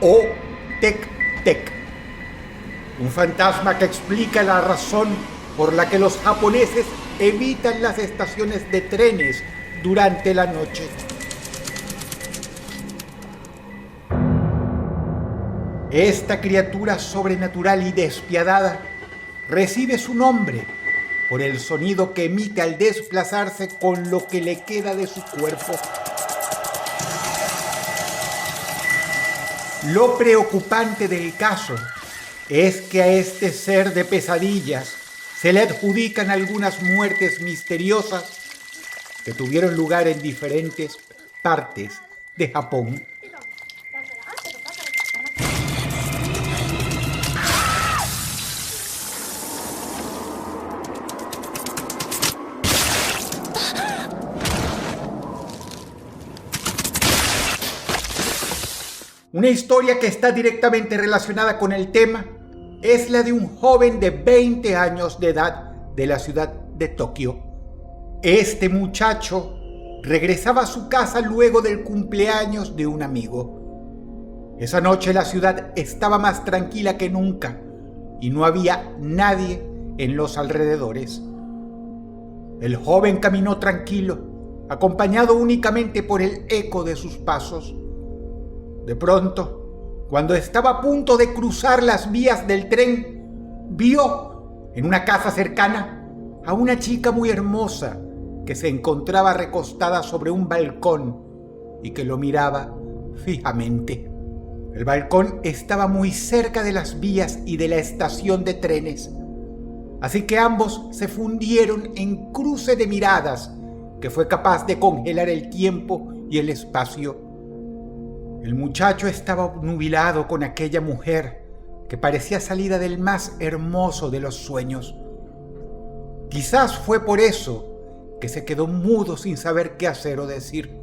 o Tek Tek, un fantasma que explica la razón por la que los japoneses evitan las estaciones de trenes durante la noche. Esta criatura sobrenatural y despiadada recibe su nombre por el sonido que emite al desplazarse con lo que le queda de su cuerpo. Lo preocupante del caso es que a este ser de pesadillas se le adjudican algunas muertes misteriosas que tuvieron lugar en diferentes partes de Japón. Una historia que está directamente relacionada con el tema es la de un joven de 20 años de edad de la ciudad de Tokio. Este muchacho regresaba a su casa luego del cumpleaños de un amigo. Esa noche la ciudad estaba más tranquila que nunca y no había nadie en los alrededores. El joven caminó tranquilo, acompañado únicamente por el eco de sus pasos. De pronto, cuando estaba a punto de cruzar las vías del tren, vio en una casa cercana a una chica muy hermosa que se encontraba recostada sobre un balcón y que lo miraba fijamente. El balcón estaba muy cerca de las vías y de la estación de trenes, así que ambos se fundieron en cruce de miradas que fue capaz de congelar el tiempo y el espacio. El muchacho estaba obnubilado con aquella mujer que parecía salida del más hermoso de los sueños. Quizás fue por eso que se quedó mudo sin saber qué hacer o decir.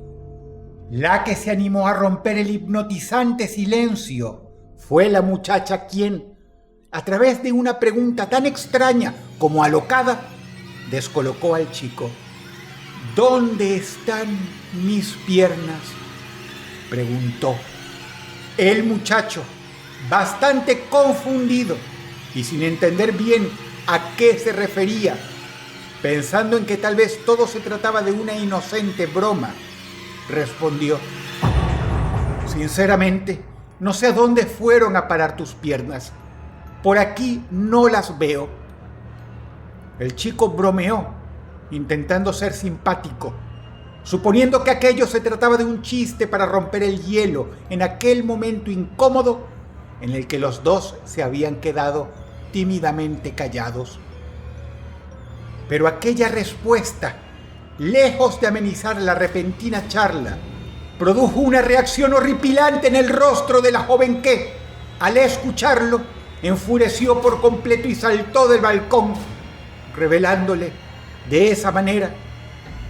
La que se animó a romper el hipnotizante silencio fue la muchacha quien, a través de una pregunta tan extraña como alocada, descolocó al chico. ¿Dónde están mis piernas?, preguntó. El muchacho, bastante confundido y sin entender bien a qué se refería, pensando en que tal vez todo se trataba de una inocente broma, respondió: sinceramente, no sé a dónde fueron a parar tus piernas. Por aquí no las veo. El chico bromeó, intentando ser simpático, suponiendo que aquello se trataba de un chiste para romper el hielo en aquel momento incómodo en el que los dos se habían quedado tímidamente callados. Pero aquella respuesta, lejos de amenizar la repentina charla, produjo una reacción horripilante en el rostro de la joven que, al escucharlo, enfureció por completo y saltó del balcón, revelándole de esa manera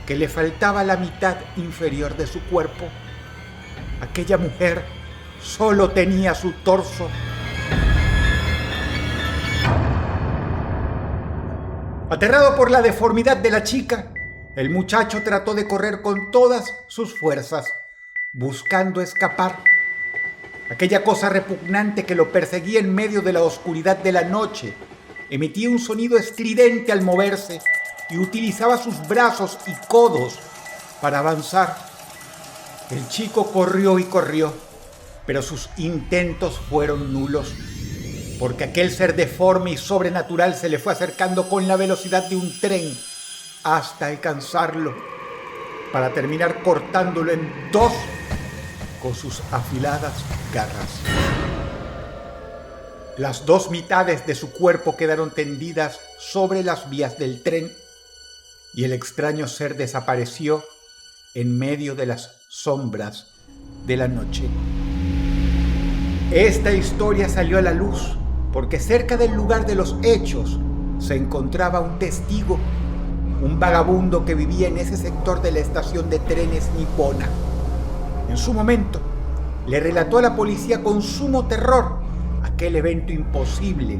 que le faltaba la mitad inferior de su cuerpo. Aquella mujer solo tenía su torso. Aterrado por la deformidad de la chica, el muchacho trató de correr con todas sus fuerzas, buscando escapar. Aquella cosa repugnante que lo perseguía en medio de la oscuridad de la noche emitía un sonido estridente al moverse y utilizaba sus brazos y codos para avanzar. El chico corrió y corrió, pero sus intentos fueron nulos, porque aquel ser deforme y sobrenatural se le fue acercando con la velocidad de un tren hasta alcanzarlo, para terminar cortándolo en dos con sus afiladas garras. Las dos mitades de su cuerpo quedaron tendidas sobre las vías del tren y el extraño ser desapareció en medio de las sombras de la noche. Esta historia salió a la luz porque cerca del lugar de los hechos se encontraba un testigo, un vagabundo que vivía en ese sector de la estación de trenes nipona. En su momento, le relató a la policía con sumo terror aquel evento imposible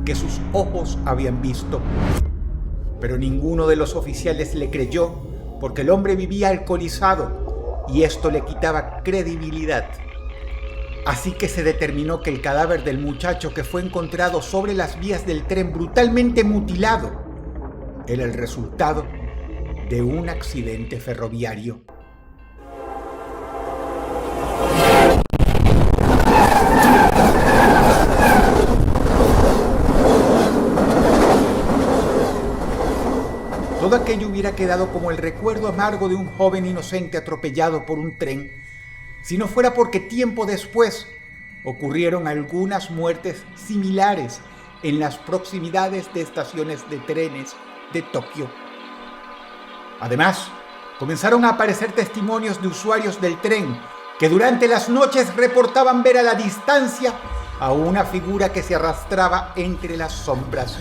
que sus ojos habían visto. Pero ninguno de los oficiales le creyó porque el hombre vivía alcoholizado y esto le quitaba credibilidad. Así que se determinó que el cadáver del muchacho que fue encontrado sobre las vías del tren brutalmente mutilado era el resultado de un accidente ferroviario. Todo aquello hubiera quedado como el recuerdo amargo de un joven inocente atropellado por un tren, si no fuera porque tiempo después ocurrieron algunas muertes similares en las proximidades de estaciones de trenes de Tokio. Además, comenzaron a aparecer testimonios de usuarios del tren que durante las noches reportaban ver a la distancia a una figura que se arrastraba entre las sombras.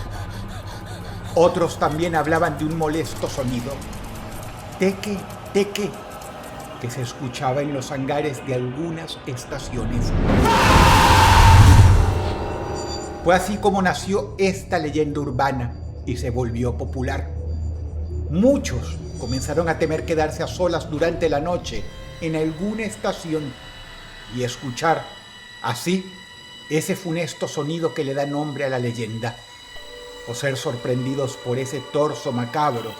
Otros también hablaban de un molesto sonido, teque, teque, que se escuchaba en los hangares de algunas estaciones. Fue así como nació esta leyenda urbana y se volvió popular. Muchos comenzaron a temer quedarse a solas durante la noche en alguna estación y escuchar así ese funesto sonido que le da nombre a la leyenda, o ser sorprendidos por ese torso macabro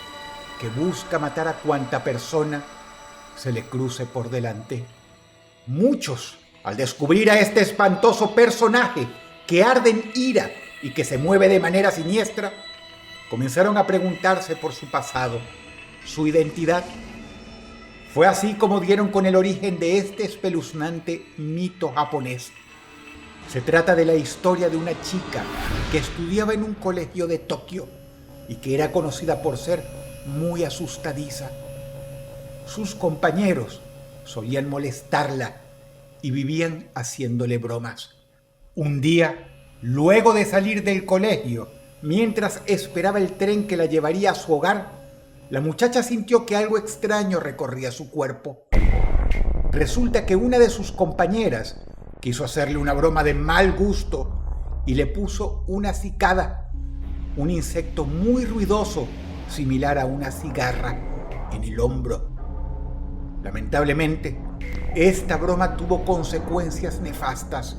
que busca matar a cuanta persona se le cruce por delante. Muchos, al descubrir a este espantoso personaje que arde en ira y que se mueve de manera siniestra, comenzaron a preguntarse por su pasado, su identidad. Fue así como dieron con el origen de este espeluznante mito japonés. Se trata de la historia de una chica que estudiaba en un colegio de Tokio y que era conocida por ser muy asustadiza. Sus compañeros solían molestarla y vivían haciéndole bromas. Un día, luego de salir del colegio, mientras esperaba el tren que la llevaría a su hogar, la muchacha sintió que algo extraño recorría su cuerpo. Resulta que una de sus compañeras quiso hacerle una broma de mal gusto y le puso una cicada, un insecto muy ruidoso, similar a una cigarra, en el hombro. Lamentablemente, esta broma tuvo consecuencias nefastas,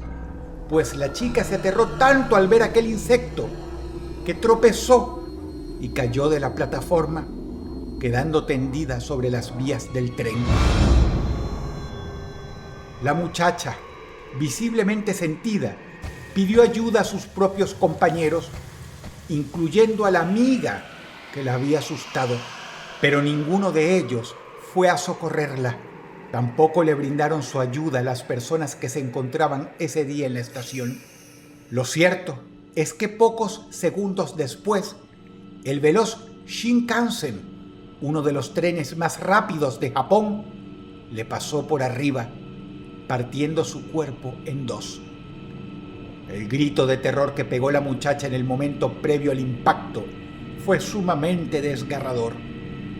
pues la chica se aterró tanto al ver aquel insecto que tropezó y cayó de la plataforma, quedando tendida sobre las vías del tren. La muchacha, visiblemente sentida, pidió ayuda a sus propios compañeros, incluyendo a la amiga que la había asustado, pero ninguno de ellos fue a socorrerla. Tampoco le brindaron su ayuda a las personas que se encontraban ese día en la estación. Lo cierto es que pocos segundos después, el veloz Shinkansen, uno de los trenes más rápidos de Japón, le pasó por arriba, partiendo su cuerpo en dos. El grito de terror que pegó la muchacha en el momento previo al impacto fue sumamente desgarrador.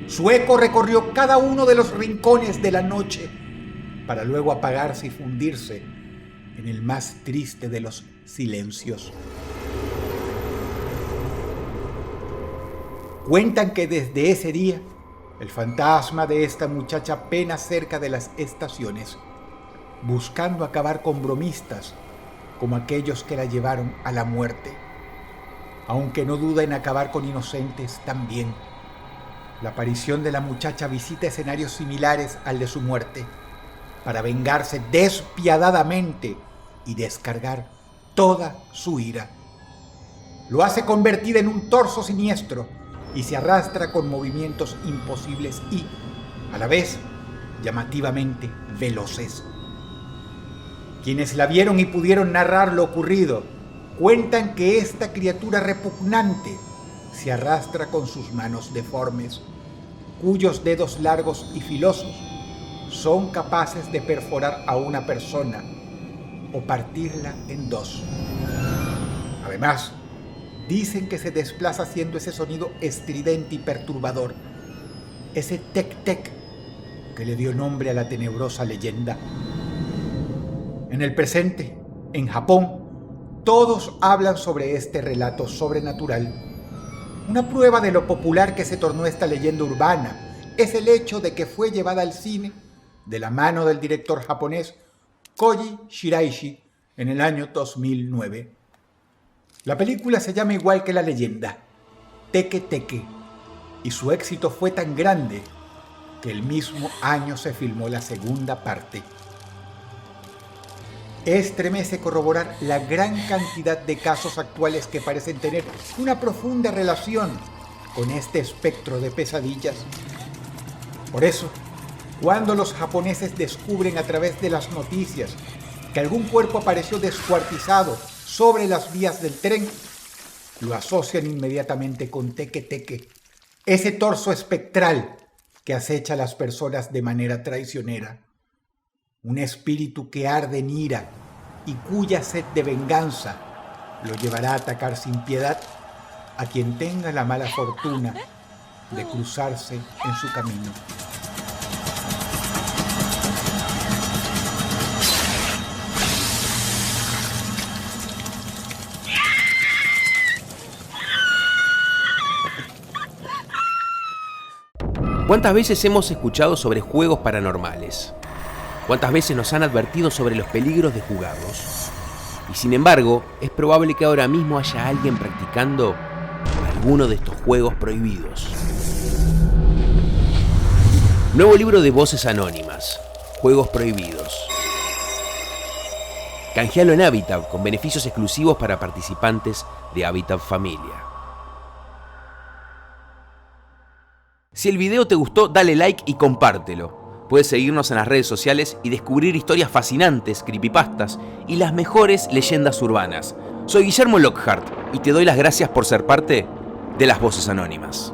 Su eco recorrió cada uno de los rincones de la noche para luego apagarse y fundirse en el más triste de los silencios. Cuentan que desde ese día El fantasma de esta muchacha pena cerca de las estaciones, buscando acabar con bromistas como aquellos que la llevaron a la muerte, aunque no duda en acabar con inocentes también. La aparición de la muchacha visita escenarios similares al de su muerte para vengarse despiadadamente y descargar toda su ira. Lo hace convertida en un torso siniestro y se arrastra con movimientos imposibles y, a la vez, llamativamente veloces. Quienes la vieron y pudieron narrar lo ocurrido cuentan que esta criatura repugnante se arrastra con sus manos deformes, cuyos dedos largos y filosos son capaces de perforar a una persona o partirla en dos. Además, dicen que se desplaza haciendo ese sonido estridente y perturbador, ese tec-tec que le dio nombre a la tenebrosa leyenda. En el presente, en Japón, todos hablan sobre este relato sobrenatural. Una prueba de lo popular que se tornó esta leyenda urbana es el hecho de que fue llevada al cine de la mano del director japonés Koji Shiraishi en el año 2009. La película se llama igual que la leyenda, Teke Teke, y su éxito fue tan grande que el mismo año se filmó la segunda parte. Estremece corroborar la gran cantidad de casos actuales que parecen tener una profunda relación con este espectro de pesadillas. Por eso, cuando los japoneses descubren a través de las noticias que algún cuerpo apareció descuartizado sobre las vías del tren, lo asocian inmediatamente con Teke Teke, ese torso espectral que acecha a las personas de manera traicionera. Un espíritu que arde en ira y cuya sed de venganza lo llevará a atacar sin piedad a quien tenga la mala fortuna de cruzarse en su camino. ¿Cuántas veces hemos escuchado sobre juegos paranormales? ¿Cuántas veces nos han advertido sobre los peligros de jugarlos? Y sin embargo, es probable que ahora mismo haya alguien practicando alguno de estos juegos prohibidos. Nuevo libro de Voces Anónimas, Juegos Prohibidos. Canjealo en Habitat con beneficios exclusivos para participantes de Habitat Familia. Si el video te gustó, dale like y compártelo. Puedes seguirnos en las redes sociales y descubrir historias fascinantes, creepypastas y las mejores leyendas urbanas. Soy Guillermo Lockhart y te doy las gracias por ser parte de las Voces Anónimas.